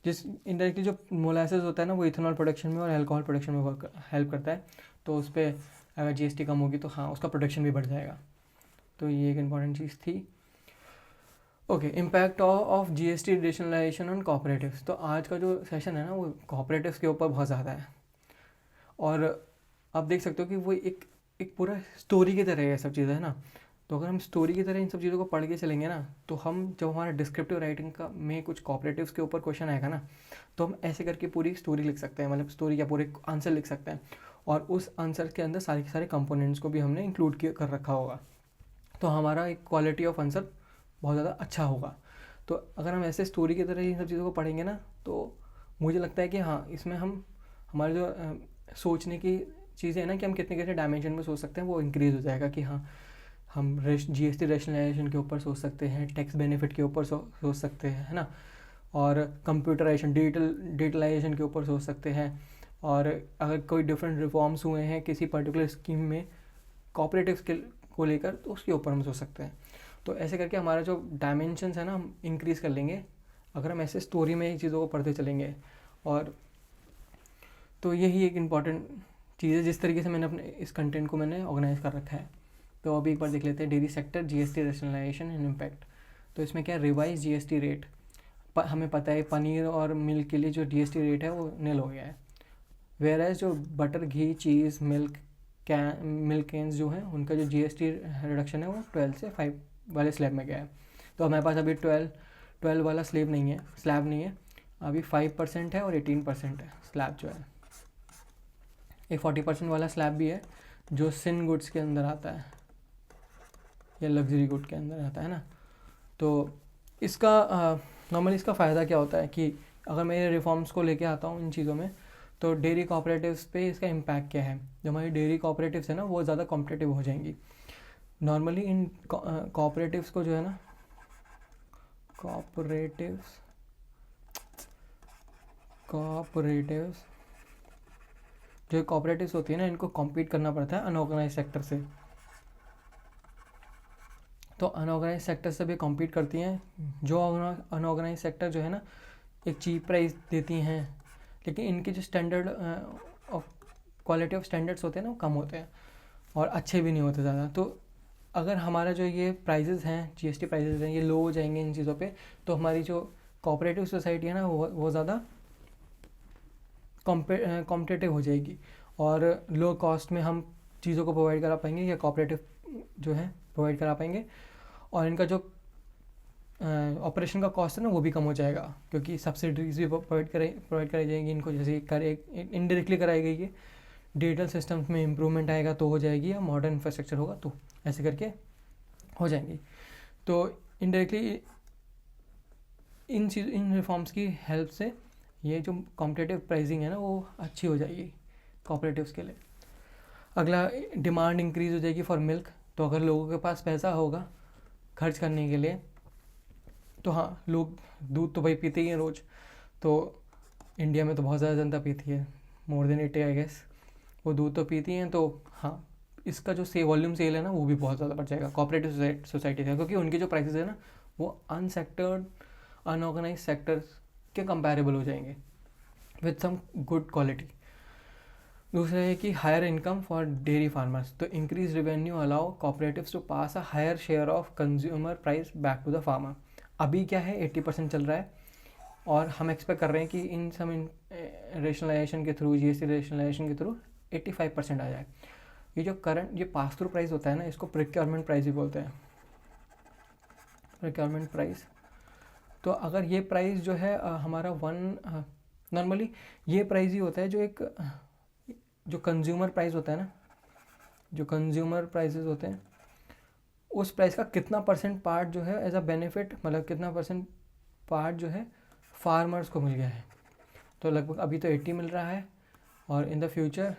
जिस इनडायरेक्टली जो मोलासेस होता है ना वो इथेनॉल प्रोडक्शन में और अल्कोहल प्रोडक्शन में हेल्प करता है। तो उस पर अगर GST कम होगी तो हाँ उसका प्रोडक्शन भी बढ़ जाएगा। तो ये एक इम्पॉर्टेंट चीज़ थी। Okay, impact of GST rationalisation on cooperatives. तो आज का जो सेशन है ना वो कोऑपरेटिव्स के ऊपर बहुत ज़्यादा है, और आप देख सकते हो कि वो एक पूरा स्टोरी की तरह है सब चीज़ें, है ना। तो अगर हम स्टोरी की तरह इन सब चीज़ों को पढ़ के चलेंगे ना, तो हम जब हमारा डिस्क्रिप्टिव राइटिंग का में कुछ कोऑपरेटिव्स के ऊपर क्वेश्चन आएगा ना, तो हम ऐसे करके पूरी स्टोरी लिख सकते हैं, मतलब स्टोरी या पूरे आंसर लिख सकते हैं, और उस आंसर के अंदर सारे के सारे कंपोनेंट्स को भी हमने इंक्लूड कर रखा होगा। तो हमारा एक क्वालिटी ऑफ आंसर बहुत ज़्यादा अच्छा होगा। तो अगर हम ऐसे स्टोरी की तरह इन सब चीज़ों को पढ़ेंगे ना, तो मुझे लगता है कि हाँ इसमें हम हमारे जो सोचने की चीज़ें हैं ना कि हम कितने डायमेंशन में सोच सकते हैं वो इंक्रीज़ हो जाएगा। कि हाँ हम GST रैशनलाइजेशन के ऊपर सोच सकते हैं, टैक्स बेनिफिट के ऊपर सोच सकते हैं, है ना, और कंप्यूटराइजेशन डिजिटलाइजेशन के ऊपर सोच सकते हैं। और अगर कोई डिफरेंट रिफॉर्म्स हुए हैं किसी पर्टिकुलर स्कीम में कोऑपरेटिव्स को लेकर, तो उसके ऊपर हम सोच सकते हैं। तो ऐसे करके हमारा जो डायमेंशंस है ना हम इंक्रीज़ कर लेंगे अगर हम ऐसे स्टोरी में चीज़ों को पढ़ते चलेंगे। और तो यही एक इम्पॉर्टेंट चीज़ है जिस तरीके से मैंने अपने इस कंटेंट को मैंने ऑर्गेनाइज कर रखा है। तो अभी एक बार देख लेते हैं dairy sector GST rationalisation and impact. तो इसमें क्या रिवाइज GST रेट, हमें पता है पनीर और मिल्क के लिए जो GST रेट है वो नील हो गया है। वेयर एज जो बटर, घी, चीज़, मिल्क कैंस जो हैं उनका जो GST रिडक्शन है वो 12 से 5 वाले स्लैब में गया है। तो हमारे पास अभी 12 वाला स्लैब नहीं है, अभी 5% है और 18% है स्लैब जो है। एक 40% वाला स्लैब भी है जो सिन गुड्स के अंदर आता है या लग्जरी गुड के अंदर आता है ना। तो इसका नॉर्मली इसका फ़ायदा क्या होता है कि अगर मैं ये रिफॉर्म्स को लेके आता हूँ इन चीज़ों में, तो डेयरी कोऑपरेटिव्स पे इसका इम्पैक्ट क्या है। जो हमारी डेयरी कोऑपरेटिव्स है ना वो ज़्यादा कॉम्पिटिटिव हो जाएंगी। नॉर्मली इन कोऑपरेटिव्स को जो है ना, कोऑपरेटिव्स जो कोऑपरेटिव्स होती है ना, इनको कॉम्पीट करना पड़ता है अनऑर्गेनाइज सेक्टर से। तो अनऑर्गेनाइज सेक्टर से भी कॉम्पीट करती हैं। जो अनऑर्गेनाइज सेक्टर जो है ना, एक चीप प्राइस देती हैं, लेकिन इनके जो standard of quality of standards होते हैं ना, वो कम होते हैं और अच्छे भी नहीं होते ज़्यादा। तो अगर हमारा जो ये प्राइजेज़ हैं, जीएसटी प्राइजेज़ हैं, ये लो हो जाएंगे इन चीज़ों पे, तो हमारी जो कोऑपरेटिव सोसाइटी है ना, वो ज़्यादा कॉम्पिटिटिव हो जाएगी और लो कॉस्ट में हम चीज़ों को प्रोवाइड करा पाएंगे, या कोऑपरेटिव जो है प्रोवाइड करा पाएंगे। और इनका जो ऑपरेशन का कॉस्ट है ना, वो भी कम हो जाएगा, क्योंकि सब्सिडीज भी प्रोवाइड कराई जाएंगी इनको, जैसे इनडायरेक्टली कराई गई है। डिजिटल सिस्टम्स में इम्प्रूवमेंट आएगा तो हो जाएगी, या मॉडर्न इंफ्रास्ट्रक्चर होगा तो ऐसे करके हो जाएंगी। तो इनडायरेक्टली इन रिफॉर्म्स की हेल्प से ये जो कॉम्पिटिटिव प्राइसिंग है ना, वो अच्छी हो जाएगी कोऑपरेटिव्स के लिए। अगला, डिमांड इंक्रीज़ हो जाएगी फॉर मिल्क। तो अगर लोगों के पास पैसा होगा खर्च करने के लिए, तो हाँ, लोग दूध तो भाई पीते ही हैं रोज़। तो इंडिया में तो बहुत ज़्यादा जनता पीती है, मोर देन 80 आई गेस, वो दूध तो पीती हैं। तो हाँ, इसका जो वॉल्यूम सेल है ना, वो भी बहुत ज़्यादा बढ़ जाएगा कोऑपरेटिव सोसाइटी का, क्योंकि उनके जो प्राइसेस है ना, वो अनसेक्टर्ड अनऑर्गेनाइज सेक्टर्स के कंपैरेबल हो जाएंगे विद सम गुड क्वालिटी। दूसरा है कि higher income for dairy farmers. तो increase revenue allow cooperatives to pass a higher share of consumer price back to the farmer. अभी क्या है, 80% चल रहा है, और हम एक्सपेक्ट कर रहे हैं कि इन सम रेशनलाइजेशन के थ्रू, जीएसटी रेशनलाइजेशन के थ्रू 85% आ जाए। ये जो करंट ये पास थ्रू प्राइस होता है ना, इसको प्रिक्योरमेंट प्राइस भी बोलते हैं, प्रिक्योरमेंट प्राइस। तो अगर ये प्राइस जो है हमारा नॉर्मली ये प्राइस ही होता है, जो एक जो कंज्यूमर प्राइस होता है ना, जो कंज्यूमर प्राइसेस होते हैं, उस प्राइस का कितना परसेंट पार्ट जो है एज अ बेनिफिट, मतलब कितना परसेंट पार्ट जो है फार्मर्स को मिल गया है। तो लगभग अभी तो 80 मिल रहा है, और in the future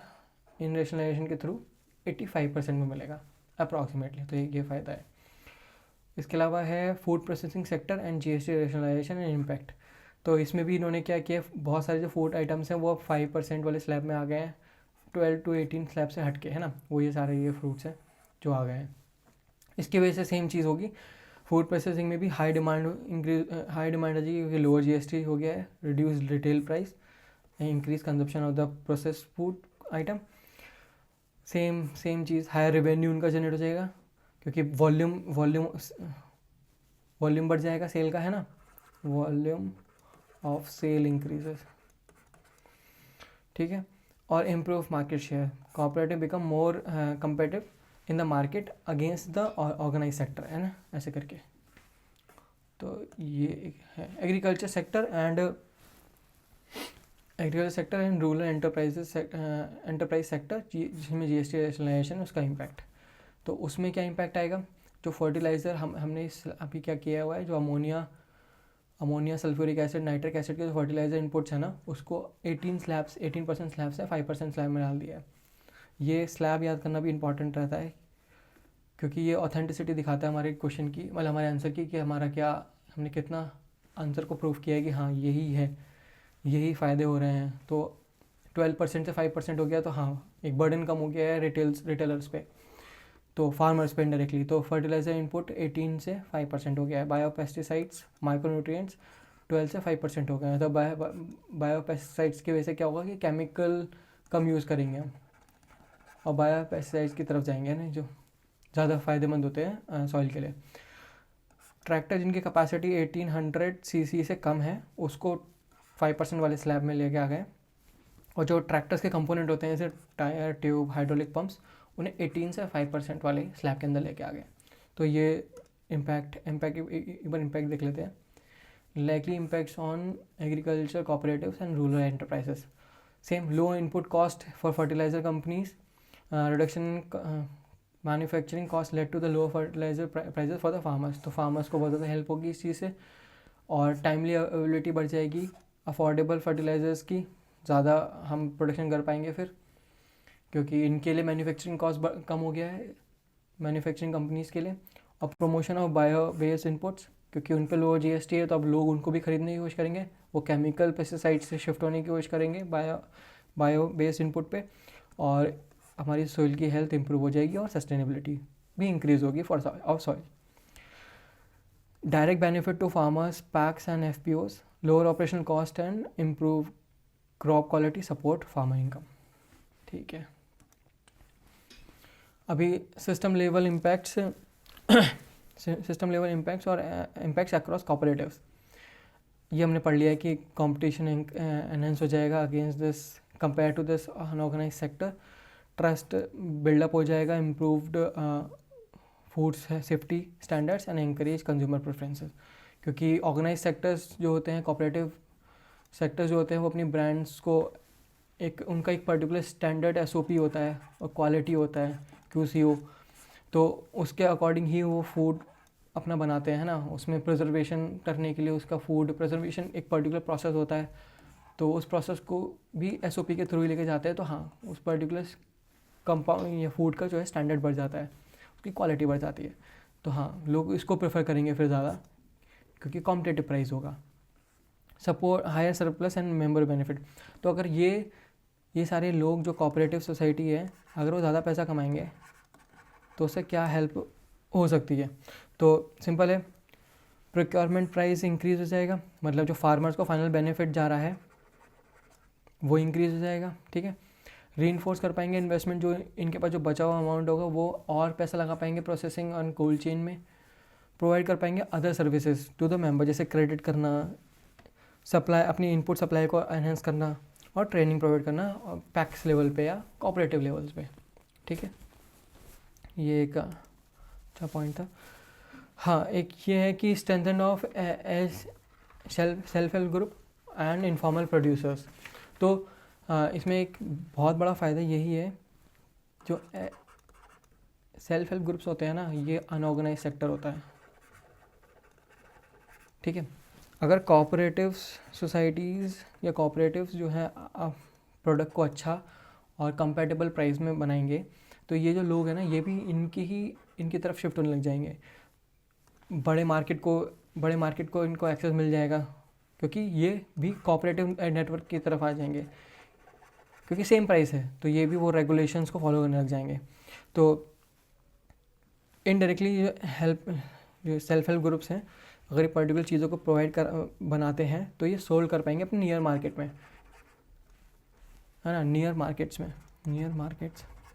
in rationalisation के थ्रू 85% में मिलेगा अप्रॉक्सीमेटली। तो ये फ़ायदा है। इसके अलावा है food processing sector and GST rationalisation and impact. तो इसमें भी इन्होंने क्या किया, बहुत सारे जो फूड आइटम्स हैं वो 5% वाले स्लैब में आ गए हैं, 12 to 18 स्लैब से हट के, है ना, वो ये सारे ये फ्रूट्स हैं जो आ गए हैं। इसकी वजह से सेम चीज़ होगी फूड प्रोसेसिंग में भी, हाई डिमांड आ जाएगी, क्योंकि लोअर जीएसटी हो गया है, reduce retail price, increase consumption of the processed food item. Same चीज़, हायर रेवेन्यू उनका जनरेट हो जाएगा, क्योंकि वॉल्यूम बढ़ जाएगा सेल का, है ना, वॉल्यूम ऑफ सेल इंक्रीजेस, ठीक है। और improve market share, cooperative become more competitive in the market against the organise sector, है ना, ऐसे करके। तो ये है agriculture sector and rural enterprise sector, जिसमें जीएसटी रेशनलाइजेशन उसका इम्पैक्ट। तो उसमें क्या इम्पैक्ट आएगा, जो फर्टिलाइज़र हमने अभी क्या किया हुआ है, जो ammonia sulphuric acid, nitric acid के जो फर्टिलाइज़र इनपुट्स है ना, उसको 18% स्लैब से 5% स्लैब में डाल दिया है। ये स्लैब याद करना भी इंपॉर्टेंट रहता है, क्योंकि ये ऑथेंटिसिटी दिखाता है हमारे क्वेश्चन की, मतलब हमारे आंसर की, कि हमारा क्या, हमने कितना आंसर को प्रूव किया है कि हाँ यही है, यही फ़ायदे हो रहे हैं। तो 12% से 5% हो गया, तो हाँ एक बर्डन कम हो गया है रिटेलर्स पे, तो फार्मर्स पे इनडायरेक्टली। तो फर्टिलाइज़र इनपुट 18 से 5% हो गया है। बायोपेस्टिसाइड्स, माइक्रोन्यूट्रिएंट्स 12 से 5% हो गए हैं। तो बायोपेस्टिसाइड्स की वजह से क्या होगा कि केमिकल कम यूज़ करेंगे हम, और बायोपेस्टिसाइड्स की तरफ जाएंगे ना, जो ज़्यादा फ़ायदेमंद होते हैं सॉइल के लिए। ट्रैक्टर जिनकी कैपेसिटी 1800 सीसी से कम है, उसको 5% वाले स्लैब में लेके आ गए। और जो ट्रैक्टर्स के कंपोनेंट होते हैं, जैसे टायर, ट्यूब, हाइड्रोलिक पंप्स, उन्हें 18 से 5% वाले स्लैब के अंदर लेके आ गए। तो ये एक बार इम्पैक्ट देख लेते हैं। Likely impacts on agriculture cooperatives and rural enterprises. Same, low input cost for fertiliser companies, reduction manufacturing cost led to the low fertiliser prices for the farmers. तो फार्मर्स को बहुत ज़्यादा हेल्प होगी इस चीज़ से, और टाइमली अवेलेबिलिटी बढ़ जाएगी, अफोर्डेबल फर्टिलाइजर्स की ज़्यादा हम प्रोडक्शन कर पाएंगे फिर, क्योंकि इनके लिए मैन्युफैक्चरिंग कॉस्ट कम हो गया है, मैन्युफैक्चरिंग कंपनीज़ के लिए, और promotion of bio based inputs, क्योंकि उन पे लोअर जीएसटी है तो अब लोग उनको भी खरीदने की कोशिश करेंगे, वो केमिकल पेस्टिसाइड से शिफ्ट होने की कोशिश करेंगे बायो बेस्ड इनपुट पे, और हमारी सोइल की हेल्थ इंप्रूव हो जाएगी और सस्टेनेबिलिटी भी इंक्रीज होगी for of soil. Direct benefit to farmers, PACS and FPOs, lower operational cost and improve crop quality, support farmer income. ठीक है, अभी सिस्टम लेवल इम्पैक्ट्स और इम्पैक्ट्स अक्रॉस कॉपरेटिव्स. ये हमने पढ़ लिया है कि कंपटीशन एनहेंस हो जाएगा against this compare to this unorganise sector, trust buildup हो जाएगा, improved food safety standards and encourage consumer preferences. क्योंकि ऑर्गेनाइज सेक्टर्स जो होते हैं, कोऑपरेटिव सेक्टर्स जो होते हैं, वो अपनी ब्रांड्स को उनका एक पर्टिकुलर स्टैंडर्ड एसओपी होता है और क्वालिटी होता है, क्यूसीओ, तो उसके अकॉर्डिंग ही वो फूड अपना बनाते हैं ना. उसमें प्रिजर्वेशन करने के लिए उसका फूड प्रिजर्वेशन एक पर्टिकुलर प्रोसेस होता है, तो उस प्रोसेस को भी एसओपी के थ्रू ही लेके जाते हैं. तो हाँ, उस पर्टिकुलर कंपाउंड या फूड का जो है स्टैंडर्ड बढ़ जाता है, उसकी क्वालिटी बढ़ जाती है. तो हाँ, लोग इसको प्रेफर करेंगे फिर ज़्यादा, क्योंकि कॉम्पिटिटिव प्राइस होगा. Support higher surplus and member benefit. तो अगर ये सारे लोग जो कोऑपरेटिव सोसाइटी है, अगर वो ज़्यादा पैसा कमाएंगे तो उससे क्या हेल्प हो सकती है. तो सिंपल है, प्रोक्योरमेंट प्राइस इंक्रीज़ हो जाएगा, मतलब जो फार्मर्स को फाइनल बेनिफिट जा रहा है वो इंक्रीज़ हो जाएगा. ठीक है, रीइंफोर्स कर पाएंगे इन्वेस्टमेंट, जो इनके पास जो बचा हुआ अमाउंट होगा वो और पैसा लगा पाएंगे प्रोसेसिंग और कोल्ड चेन में. प्रोवाइड कर पाएंगे other services to the member, जैसे क्रेडिट करना, सप्लाई, अपनी इनपुट सप्लाई को एनहेंस करना, और ट्रेनिंग प्रोवाइड करना पैक्स लेवल पे या कोऑपरेटिव लेवल्स पे. ठीक है, ये एक अच्छा पॉइंट था. हाँ, एक ये है कि strengthen of self help group and informal producers. तो इसमें एक बहुत बड़ा फ़ायदा यही है, जो सेल्फ हेल्प ग्रुप्स होते हैं ना, ये अनऑर्गेनाइज सेक्टर होता है. ठीक है, अगर कोऑपरेटिव्स सोसाइटीज़ या कोऑपरेटिव्स जो है प्रोडक्ट को अच्छा और कंपैटिबल प्राइस में बनाएंगे, तो ये जो लोग हैं ना, ये भी इनकी तरफ शिफ्ट होने लग जाएंगे. बड़े मार्केट को इनको एक्सेस मिल जाएगा, क्योंकि ये भी कोऑपरेटिव नेटवर्क की तरफ आ जाएंगे, क्योंकि सेम प्राइस है, तो ये भी वो रेगुलेशंस को फॉलो करने लग जाएंगे. तो इनडायरेक्टली जो सेल्फ हेल्प ग्रुप्स हैं, अगर ये पर्टिकुलर चीज़ों को बनाते हैं तो ये सोल्व कर पाएंगे अपने नियर मार्केट में, है ना. नियर मार्केट्स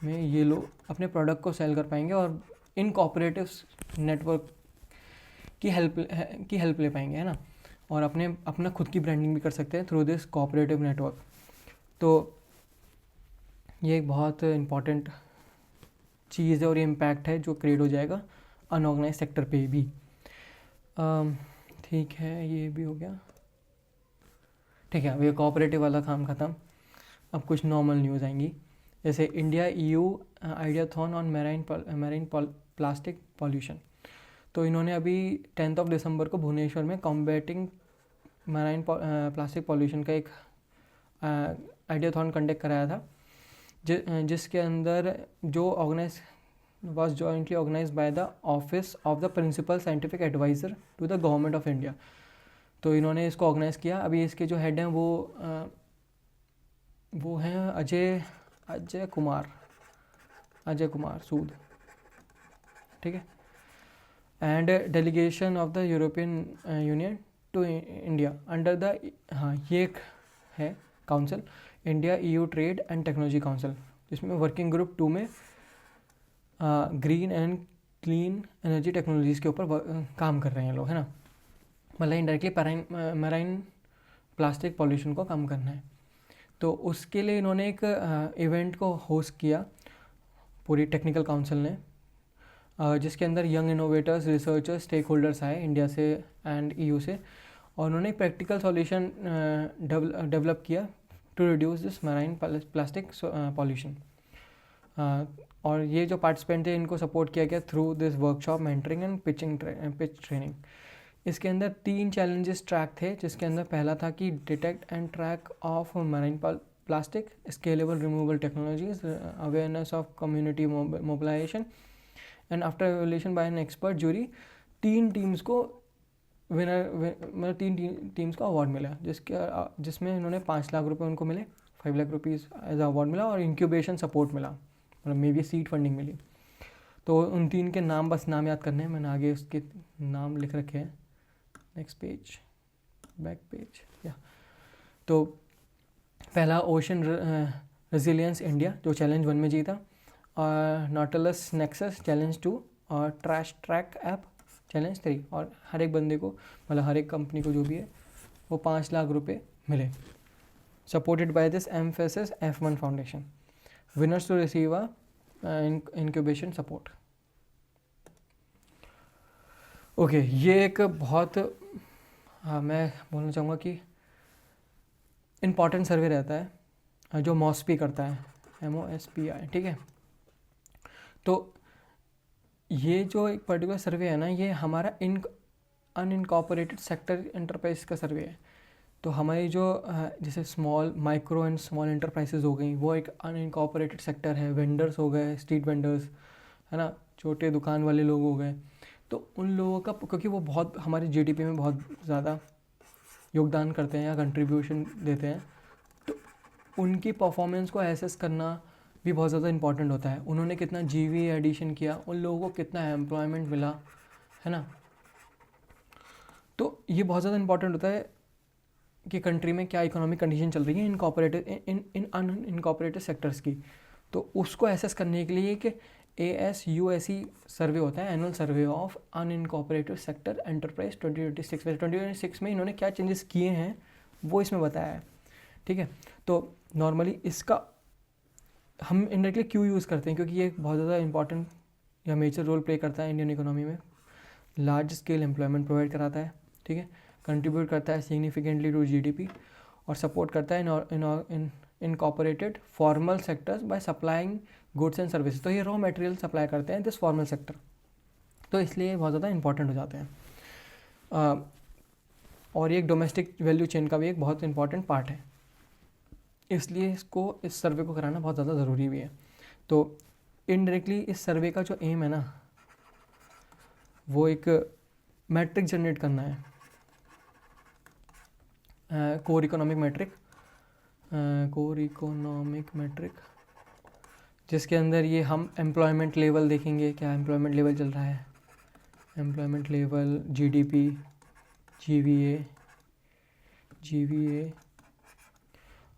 में ये लोग अपने प्रोडक्ट को सेल कर पाएंगे और इन कोऑपरेटिव नेटवर्क की हेल्प ले पाएंगे, है ना. और अपना खुद की ब्रांडिंग भी कर सकते हैं थ्रू दिस कोऑपरेटिव नेटवर्क. तो ये एक बहुत इम्पॉर्टेंट चीज़ है और ये इम्पैक्ट है जो क्रिएट हो जाएगा अनऑर्गेनाइज सेक्टर पे भी. ठीक है, ये भी हो गया. ठीक है, अब ये कोऑपरेटिव वाला काम ख़त्म. अब कुछ नॉर्मल न्यूज़ आएंगी, जैसे India EU ideathon on marine plastic pollution. तो इन्होंने अभी 10 दिसंबर को भुवनेश्वर में कॉम्बैटिंग मैराइन प्लास्टिक पॉल्यूशन का एक आइडियाथॉन कंडक्ट कराया था, जिसके अंदर जो was jointly organized by the Office of the Principal Scientific Advisor to the Government of India. तो इन्होंने इसको ऑर्गेनाइज़ किया. अभी इसके जो हेड हैं वो हैं अजय कुमार सूद. ठीक है, and delegation of the European Union to India under the, हाँ, ये एक है council, India EU trade and technology council, जिसमें वर्किंग ग्रुप 2 में green and clean energy technologies के ऊपर काम कर रहे हैं लोग, है ना. मतलब इनडायरेक्टली मैराइन प्लास्टिक पॉल्यूशन को कम करना है. तो उसके लिए इन्होंने एक इवेंट को होस्ट किया, पूरी टेक्निकल काउंसिल ने, जिसके अंदर young innovators, researchers, stakeholders आए इंडिया से एंड EU से, और उन्होंने एक प्रैक्टिकल सॉल्यूशन डेवलप किया to reduce this marine plastic pollution. और ये जो पार्टिसिपेंट थे, इनको सपोर्ट किया गया through this workshop, mentoring and pitch training. इसके अंदर 3 चैलेंजेस ट्रैक थे, जिसके अंदर पहला था कि detect and track of marine plastic, scalable removal technologies, awareness of community mobilisation and after evaluation by an expert jury 3 teams को मतलब 3 टीम्स को अवार्ड मिला, जिसमें इन्होंने 5 लाख रुपए उनको मिले, 5 लाख रुपीज़ एज अवार्ड मिला, और इंक्यूबेशन सपोर्ट मिला, मतलब मे बी सीड फंडिंग मिली। तो उन 3 के नाम, बस नाम याद करने हैं, मैंने आगे उसके नाम लिख रखे हैं। नेक्स्ट पेज, बैक पेज, या तो पहला ओशन रेजिलियंस इंडिया जो चैलेंज 1 में जीता, और नॉटलस नेक्सस चैलेंज 2, और ट्रैश ट्रैक ऐप चैलेंज 3, और हर एक बंदे को, मतलब हर एक कंपनी को जो भी है वो 5 लाख रुपए मिले। Supported by this Mphasis F1 foundation, winners to receive a incubation support. Okay, ये एक बहुत मैं बोलना चाहूँगा कि इम्पॉर्टेंट सर्वे रहता है जो मॉस्पी करता है, MOSPI, ठीक है। तो ये जो एक पर्टिकुलर सर्वे है ना, ये हमारा अनइनकॉर्पोरेटेड सेक्टर एंटरप्राइज का सर्वे है। तो हमारी जो जैसे small, micro and small enterprises हो गई, वो एक अनइनकॉर्पोरेटेड सेक्टर है। वेंडर्स हो गए, स्ट्रीट वेंडर्स, है ना, छोटे दुकान वाले लोग हो गए। तो उन लोगों का, क्योंकि वो बहुत हमारी GDP में बहुत ज़्यादा योगदान करते हैं या कंट्रीब्यूशन देते हैं, तो उनकी परफॉर्मेंस को एसेस करना भी बहुत ज़्यादा इंपॉर्टेंट होता है। उन्होंने कितना GVA एडिशन किया, उन लोगों को कितना एम्प्लॉयमेंट मिला, है ना। तो ये बहुत ज़्यादा इंपॉर्टेंट होता है कि कंट्री में क्या इकोनॉमिक कंडीशन चल रही है इन अनइनकॉर्पोरेटेड सेक्टर्स की। तो उसको एसेस करने के लिए एक ASUSE सर्वे होता है, annual survey of unincorporated sector enterprise 2026 में। 2026 में इन्होंने क्या चेंजेस किए हैं वो इसमें बताया है, ठीक है। तो नॉर्मली इसका हम इंडायरेक्टली क्यों यूज़ करते हैं, क्योंकि ये बहुत ज़्यादा इंपॉर्टेंट या मेजर रोल प्ले करता है इंडियन इकोनॉमी में। लार्ज स्केल एम्प्लॉयमेंट प्रोवाइड कराता है, ठीक है, कंट्रीब्यूट करता है सिग्निफिकेंटली टू GDP, और सपोर्ट करता है incorporated formal sectors by supplying goods and services. तो ये रॉ मटेरियल सप्लाई करते हैं दिस फॉर्मल सेक्टर, तो इसलिए बहुत ज़्यादा इंपॉर्टेंट हो जाते हैं। और ये एक डोमेस्टिक वैल्यू चेन का भी एक बहुत इंपॉर्टेंट पार्ट है, इसलिए इस सर्वे को कराना बहुत ज़्यादा ज़रूरी भी है। तो इनडायरेक्टली इस सर्वे का जो एम है ना, वो एक मैट्रिक जनरेट करना है, कोर इकोनॉमिक मैट्रिक, जिसके अंदर ये हम एम्प्लॉयमेंट लेवल देखेंगे, क्या एम्प्लॉयमेंट लेवल चल रहा है, एम्प्लॉयमेंट लेवल, GDP, GVA,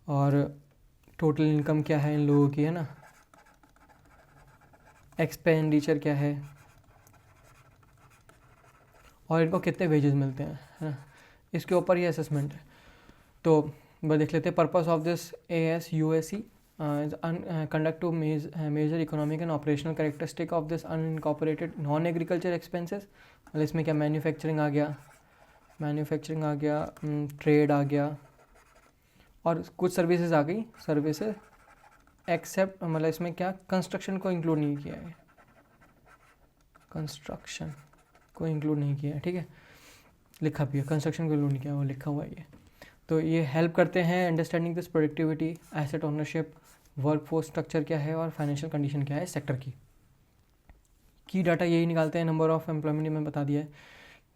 और टोटल इनकम क्या है इन लोगों की, है ना, एक्सपेंडिचर क्या है, और इनको कितने वेजेस मिलते हैं, है ना, इसके ऊपर ये असेसमेंट है। तो बस देख लेते हैं। Purpose of this ASUSE conduct to major economic and operational characteristic of this unincorporated non-agriculture expenses। मतलब इसमें क्या मैन्युफैक्चरिंग आ गया, ट्रेड आ गया, और कुछ सर्विसेज आ गई, सर्विसेज एक्सेप्ट, मतलब इसमें क्या कंस्ट्रक्शन को इंक्लूड नहीं किया है, ठीक है, लिखा भी है, कंस्ट्रक्शन को इंक्लूड नहीं किया, वो लिखा हुआ है ये। तो ये हेल्प करते हैं understanding this productivity, asset ownership, workforce structure क्या है, और फाइनेंशियल कंडीशन क्या है सेक्टर की डाटा यही निकालते हैं। नंबर ऑफ एम्प्लॉयमेंट में बता दिया है,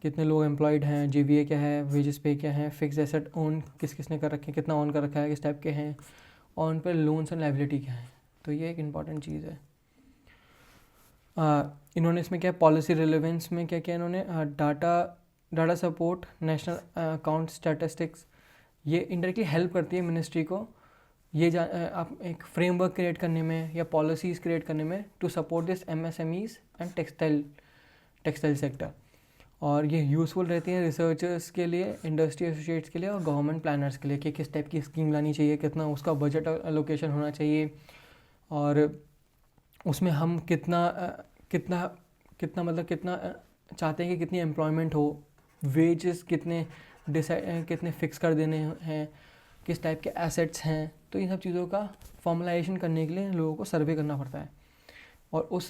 कितने लोग एम्प्लॉयड हैं, GVA क्या है, वेजेस पे क्या है, फिक्स एसेट ओन किसने कर रखे हैं, कितना ओन कर रखा है, किस टाइप के हैं, और उन पर लोन्स एंड लाइबिलिटी क्या है। तो ये एक इंपॉर्टेंट चीज़ है। इन्होंने इसमें क्या पॉलिसी रिलेवेंस में क्या क्या इन्होंने data support, national account statistics, ये इंडायरेक्टली हेल्प करती है मिनिस्ट्री को ये आप एक फ्रेमवर्क क्रिएट करने में या पॉलिसीज़ क्रिएट करने में, to support this MSMEs and textile sector. और ये यूज़फुल रहती हैं रिसर्चर्स के लिए, इंडस्ट्री एसोसिएट्स के लिए, और गवर्नमेंट प्लानर्स के लिए कि किस टाइप की स्कीम लानी चाहिए, कितना उसका बजट एलोकेशन होना चाहिए, और उसमें हम कितना चाहते हैं कि कितनी एम्प्लॉयमेंट हो, वेजेस कितने फिक्स कर देने हैं, किस टाइप के एसेट्स हैं। तो इन सब चीज़ों का फॉर्मलाइजेशन करने के लिए लोगों को सर्वे करना पड़ता है, और इस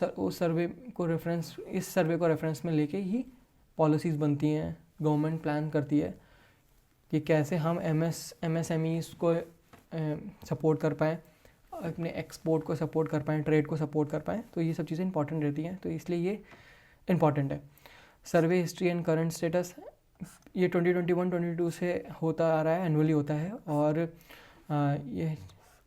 सर्वे को रेफरेंस में लेके ही पॉलिसीज़ बनती हैं, गवर्नमेंट प्लान करती है कि कैसे हम MSMEs को सपोर्ट कर पाएँ, अपने एक्सपोर्ट को सपोर्ट कर पाएँ, ट्रेड को सपोर्ट कर पाएँ, तो ये सब चीज़ें इंपॉर्टेंट रहती हैं, तो इसलिए ये इम्पॉर्टेंट है। सर्वे हिस्ट्री एंड करंट स्टेटस, ये 2021-22 से होता आ रहा है, एनुअली होता है, और ये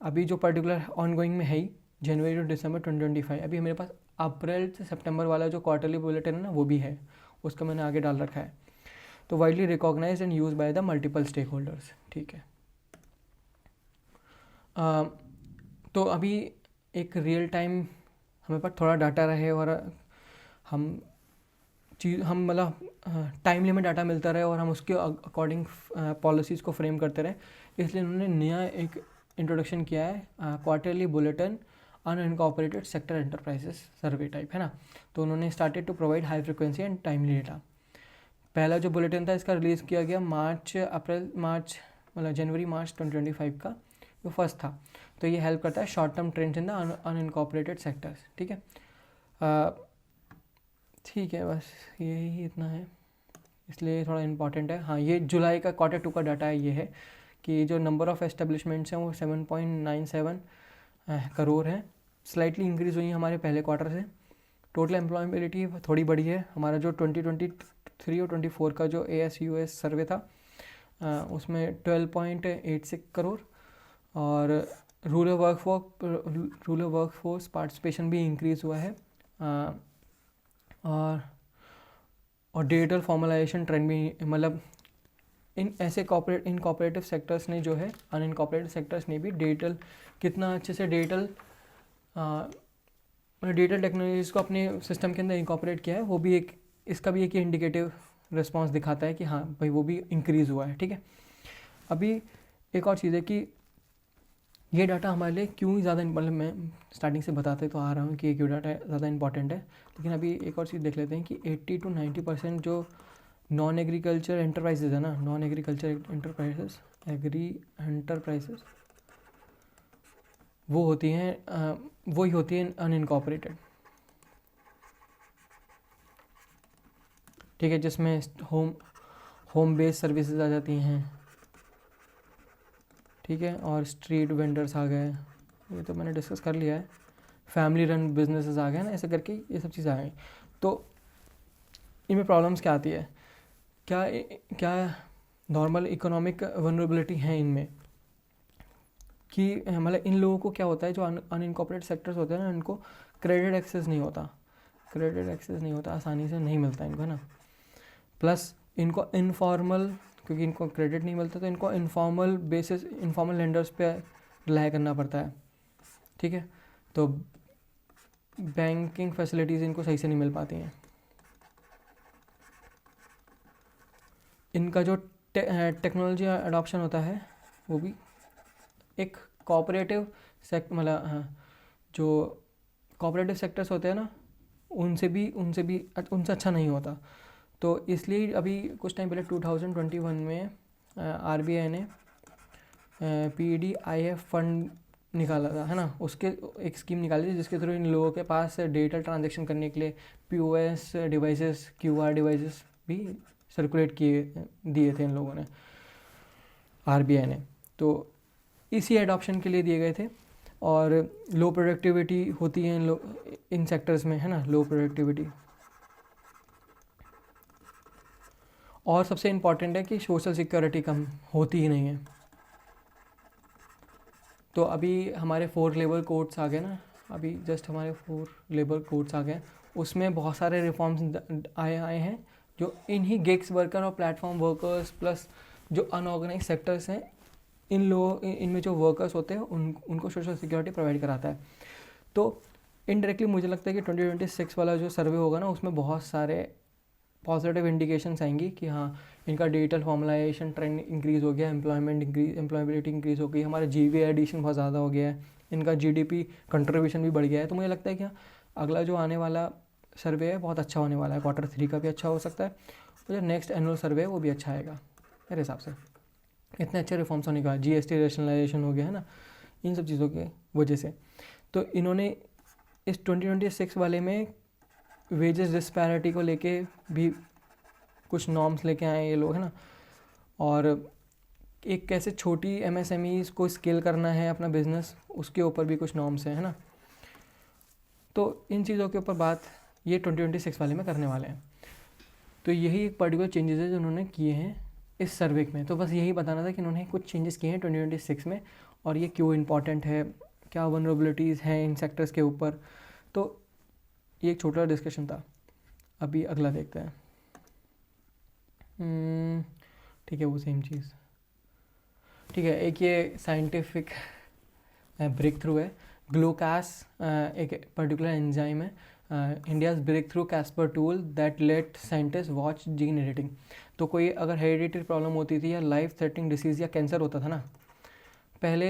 अभी जो पर्टिकुलर ऑनगोइंग में है ही जनवरी टू दिसंबर 2025। अभी मेरे पास अप्रैल से सितंबर वाला जो क्वार्टरली बुलेटिन है ना, वो भी है, उसका मैंने आगे डाल रखा है। तो widely recognise and use by the multiple stakeholders, ठीक है। तो अभी एक रियल टाइम हमें पास थोड़ा डाटा रहे और हम मतलब टाइम लिमिट डाटा मिलता रहे और हम उसके अकॉर्डिंग पॉलिसीज़ को फ्रेम करते रहे, इसलिए उन्होंने नया एक इंट्रोडक्शन किया है, quarterly bulletin unincorporated sector enterprises survey type, है ना। तो उन्होंने started to provide high frequency and timely data. पहला जो बुलेटिन था इसका रिलीज़ किया गया जनवरी मार्च 2025 का, जो फर्स्ट था। तो ये हेल्प करता है short term trends in the unincorporated sectors, ठीक है। ठीक है, बस यही इतना है, इसलिए थोड़ा इम्पॉर्टेंट है। हाँ, ये जुलाई का Q2 का डाटा है, ये है कि जो नंबर ऑफ़ एस्टेब्लिशमेंट्स हैं वो 7.97 करोड़ हैं, स्लाइटली इंक्रीज़ हुई है हमारे पहले क्वार्टर से। टोटल एम्प्लॉयबिलिटी थोड़ी बढ़ी है, हमारा जो 2023 और 24 का जो ASUS सर्वे था उसमें 12.86 करोड़, और रूरल वर्कफोर्स पार्टिसिपेशन भी इंक्रीज़ हुआ है, और डिजिटल फॉर्मलाइजेशन ट्रेंड भी, मतलब इन कोऑपरेटिव सेक्टर्स ने जो है, अनइनकॉर्पोरेटेड सेक्टर्स ने भी डिजिटल कितना अच्छे से डिजिटल टेक्नोलॉजीज़ को अपने सिस्टम के अंदर इंकॉर्पोरेट किया है, वो भी एक, इसका भी एक इंडिकेटिव रिस्पांस दिखाता है कि हाँ भाई वो भी इंक्रीज़ हुआ है, ठीक है। अभी एक और चीज़ है कि ये डाटा हमारे लिए क्यों ज़्यादा, मतलब मैं स्टार्टिंग से बताते तो आ रहा हूँ कि ये क्यों डाटा ज़्यादा इंपॉर्टेंट है, लेकिन अभी एक और चीज़ देख लेते हैं कि 80 to 90% जो नॉन एग्रीकल्चर एंटरप्राइजेज है ना, नॉन एग्रीकल्चर एंटरप्राइजेज वो होती हैं, वही होती हैं अनइनकॉर्पोरेटेड, ठीक है, जिसमें होम बेस्ड सर्विसेज आ जाती हैं, ठीक है, और स्ट्रीट वेंडर्स आ गए, ये तो मैंने डिस्कस कर लिया है, फैमिली रन बिजनेसेस आ गए ना, ऐसे करके ये सब चीज़ें आ गई। तो इनमें प्रॉब्लम्स क्या आती है, क्या नॉर्मल इकोनॉमिक वनरेबिलिटी है इनमें, कि मतलब इन लोगों को क्या होता है, जो अनइनकॉर्पोरेटेड सेक्टर्स होते हैं ना, इनको क्रेडिट एक्सेस नहीं होता, आसानी से नहीं मिलता इनको, है ना। प्लस इनको इनफॉर्मल, क्योंकि इनको क्रेडिट नहीं मिलता तो इनको इनफॉर्मल लेंडर्स पे रिलाई करना पड़ता है, ठीक है। तो बैंकिंग फैसिलिटीज़ इनको सही से नहीं मिल पाती हैं। इनका जो टेक्नोलॉजी अडॉप्शन होता है वो भी एक कोऑपरेटिव मतलब जो कोऑपरेटिव सेक्टर्स होते हैं ना, उनसे अच्छा नहीं होता। तो इसलिए अभी कुछ टाइम पहले 2021 में RBI ने PDIF फंड निकाला था, है ना, उसके एक स्कीम निकाली थी जिसके थ्रू इन लोगों के पास डिजिटल ट्रांजैक्शन करने के लिए POS डिवाइसेस, QR डिवाइसेस भी सर्कुलेट दिए थे इन लोगों ने, RBI ने। तो इसी एडॉप्शन के लिए दिए गए थे, और लो प्रोडक्टिविटी होती है इन सेक्टर्स में, है ना, लो प्रोडक्टिविटी। और सबसे इम्पॉर्टेंट है कि सोशल सिक्योरिटी कम होती ही नहीं है। तो अभी हमारे 4 लेबर कोड्स आ गए ना, अभी जस्ट हमारे 4 लेबर कोड्स आ गए, उसमें बहुत सारे रिफॉर्म्स आए हैं, जो इन्हीं गिग्स वर्कर और प्लेटफॉर्म वर्कर्स प्लस जो अनऑर्गेनाइज सेक्टर्स हैं, इनमें जो वर्कर्स होते हैं उनको सोशल सिक्योरिटी प्रोवाइड कराता है। तो इनडायरेक्टली मुझे लगता है कि 2026 वाला जो सर्वे होगा ना, उसमें बहुत सारे पॉजिटिव इंडिकेशंस आएंगी कि हाँ इनका डिजिटल फॉर्मलाइजेशन ट्रेंड इंक्रीज़ हो गया, एम्प्लॉयबिलिटी इंक्रीज़ हो गई, हमारा GVA एडिशन बहुत ज़्यादा हो गया है, इनका GDP कंट्रीब्यूशन भी बढ़ गया है। तो मुझे लगता है कि अगला जो आने वाला सर्वे है बहुत अच्छा होने वाला है, Q3 का भी अच्छा हो सकता है, और जो नेक्स्ट एनुअल सर्वे है वो भी अच्छा आएगा मेरे हिसाब से। इतने अच्छे रिफॉर्म्स होने का, GST रेशनलाइजेशन हो गया, है ना, इन सब चीज़ों के वजह से। तो इन्होंने इस 2026 वाले में वेजेस डिस्पैरिटी को लेके भी कुछ नॉर्म्स लेके आए ये लोग, है ना, और एक कैसे छोटी MSMEs को स्केल करना है अपना बिजनेस, उसके ऊपर भी कुछ नॉर्म्स हैं, है ना। तो इन चीज़ों के ऊपर बात ये 2026 वाले में करने वाले हैं। तो यही एक पर्टिकुलर चेंजेस है जो उन्होंने किए हैं इस सर्वे में। तो बस यही बताना था कि उन्होंने कुछ चेंजेस किए हैं 2026 में और ये क्यों इम्पॉर्टेंट है, क्या वनरेबिलिटीज़ हैं इन सेक्टर्स के ऊपर। तो ये एक छोटा डिस्कशन था। अभी अगला देखते हैं। ठीक है, वो सेम चीज़। ठीक है, एक ये साइंटिफिक ब्रेक थ्रू है। ग्लूकास एक पर्टिकुलर एंजाइम है, India's breakthrough CRISPR tool that let scientist watch gene editing. तो कोई अगर हेरिडिटरी प्रॉब्लम होती थी या लाइफ थ्रेटनिंग डिसीज़ या कैंसर होता था ना, पहले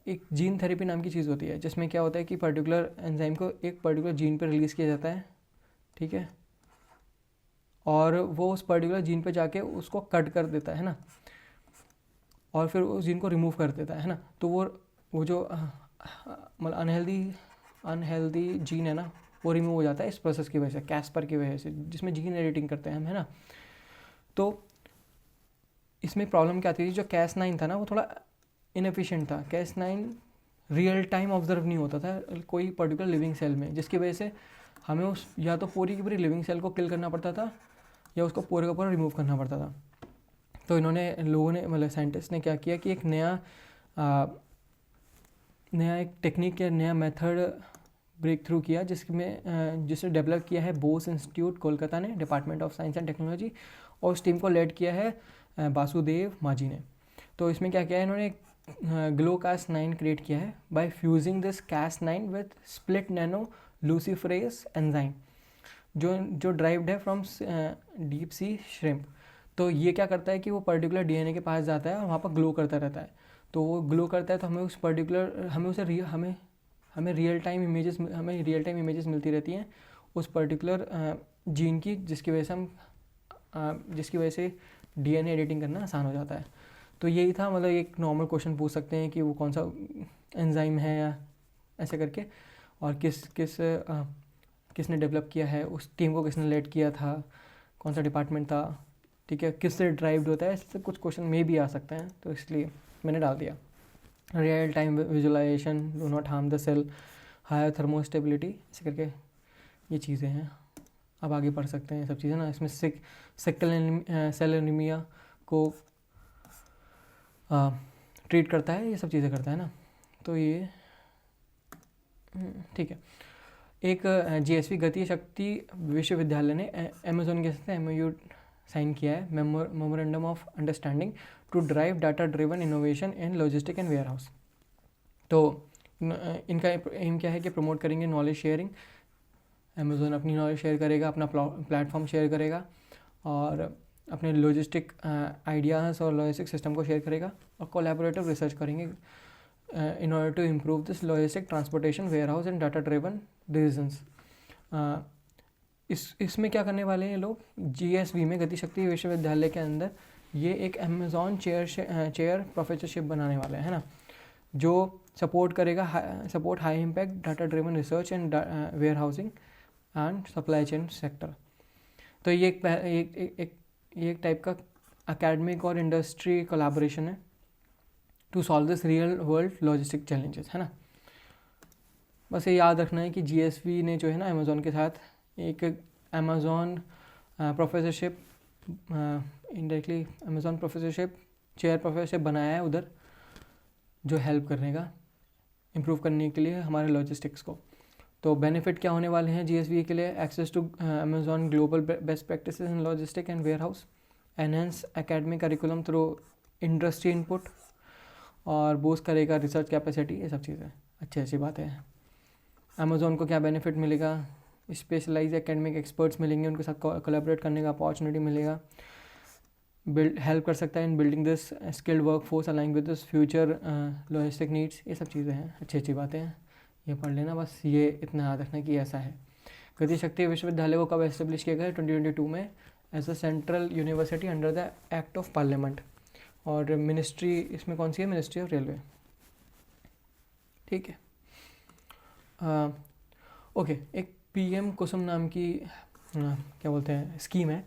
एक जीन थेरेपी नाम की चीज़ होती है जिसमें क्या होता है कि पर्टिकुलर एंजाइम को एक पर्टिकुलर जीन पर रिलीज़ किया जाता है, ठीक है, और वो उस पर्टिकुलर जीन पे जाके उसको कट कर देता है ना, और फिर उस जीन को रिमूव कर देता है ना। तो वो जो मतलब अनहेल्दी जीन है ना, वो रिमूव हो जाता है इस प्रोसेस की वजह से, कैस्पर की वजह से, जिसमें जीन एडिटिंग करते हैं हम, है ना। तो इसमें प्रॉब्लम क्या थी, जो Cas9 था ना वो थोड़ा इनएफिशिएंट था। Cas9 रियल टाइम ऑब्जर्व नहीं होता था कोई पर्टिकुलर लिविंग सेल में, जिसकी वजह से हमें उस या तो पूरी की पूरी लिविंग सेल को किल करना पड़ता था या उसको पूरे का पूरा रिमूव करना पड़ता था। तो इन्होंने लोगों ने मतलब साइंटिस्ट ने क्या किया कि एक नया एक टेक्निक या नया मेथड ब्रेक थ्रू किया, जिसे डेवलप किया है बोस इंस्टीट्यूट कोलकाता ने, department of science and technology, और उस टीम को लेड किया है बासुदेव माजी ने। तो इसमें क्या किया है इन्होंने, ग्लूकास9 क्रिएट किया है by fusing this Cas9 with split nano luciferase enzyme जो ड्राइव्ड है फ्रॉम डीप सी श्रिम्प। तो ये क्या करता है कि वो पर्टिकुलर DNA के पास जाता है और वहाँ पर ग्लो करता रहता है। तो वो ग्लो करता है तो हमें रियल टाइम इमेजेस मिलती रहती हैं उस पर्टिकुलर जीन की, जिसकी वजह से DNA एडिटिंग करना आसान हो जाता है। तो यही था, मतलब एक नॉर्मल क्वेश्चन पूछ सकते हैं कि वो कौन सा एंजाइम है या ऐसे करके, और किसने डेवलप किया है, उस टीम को किसने लीड किया था, कौन सा डिपार्टमेंट था, ठीक है, किससे ड्राइव्ड होता है, इससे कुछ क्वेश्चन में भी आ सकते हैं, तो इसलिए मैंने डाल दिया। Real time visualisation, do not harm the cell, higher thermostability, ऐसे करके ये चीज़ें हैं। अब आगे पढ़ सकते हैं सब चीज़ें ना। इसमें सिकल सेल एनीमिया को ट्रीट करता है, ये सब चीज़ें करता है ना। तो ये ठीक है। एक GSV गति शक्ति विश्वविद्यालय ने अमेजोन के साथ MOU साइन किया है, memorandum of understanding to drive data driven innovation in logistic and warehouse. तो इनका एम क्या है कि प्रमोट करेंगे नॉलेज शेयरिंग। अमेजोन अपनी नॉलेज शेयर करेगा, अपना प्लेटफॉर्म शेयर करेगा और अपने लॉजिस्टिक आइडियाज़ और लॉजिस्टिक सिस्टम को शेयर करेगा, और कोलैबोरेटिव रिसर्च करेंगे in order to improve this logistic transportation warehouse and data driven decisions. इसमें क्या करने वाले हैं लोग, GSV में गतिशक्ति विश्वविद्यालय के अंदर ये एक अमेजॉन चेयर प्रोफेसरशिप बनाने वाले हैं, है ना, जो support high impact data driven research and warehousing and supply chain sector. तो ये एक टाइप का एकेडमिक और इंडस्ट्री कोलैबोरेशन है to solve this real world logistic challenges, है ना। बस ये याद रखना है कि GSV ने जो है ना अमेज़ॉन के साथ एक Amazon professorship indirectly Amazon professorship chair professorship बनाया है उधर, जो हेल्प करने का इम्प्रूव करने के लिए हमारे लॉजिस्टिक्स को। तो बेनिफिट क्या होने वाले हैं GSV के लिए, access to Amazon global best practices in logistic and warehouse, enhance academic curriculum through industry input, और बूस्ट करेगा रिसर्च कैपेसिटी। ये सब चीज़ें अच्छी बातें हैं। अमेज़ॉन को क्या बेनिफिट मिलेगा, स्पेशलाइज एकेडमिक एक्सपर्ट्स मिलेंगे, उनके साथ कोलैबोरेट करने का अपॉर्चुनिटी मिलेगा, हेल्प कर सकता है in building this skilled work force aligning with this future logistic needs. ये सब चीज़ें हैं, अच्छी बातें हैं, ये पढ़ लेना। बस ये इतना याद रखना कि ऐसा है। गतिशक्ति विश्वविद्यालय को कब एस्टेब्लिश किया गया, 2022 में, as a central university under the act of parliament. और मिनिस्ट्री इसमें कौन सी है, मिनिस्ट्री ऑफ रेलवे, ठीक है। ओके, एक PM कुसुम नाम की क्या बोलते हैं स्कीम है,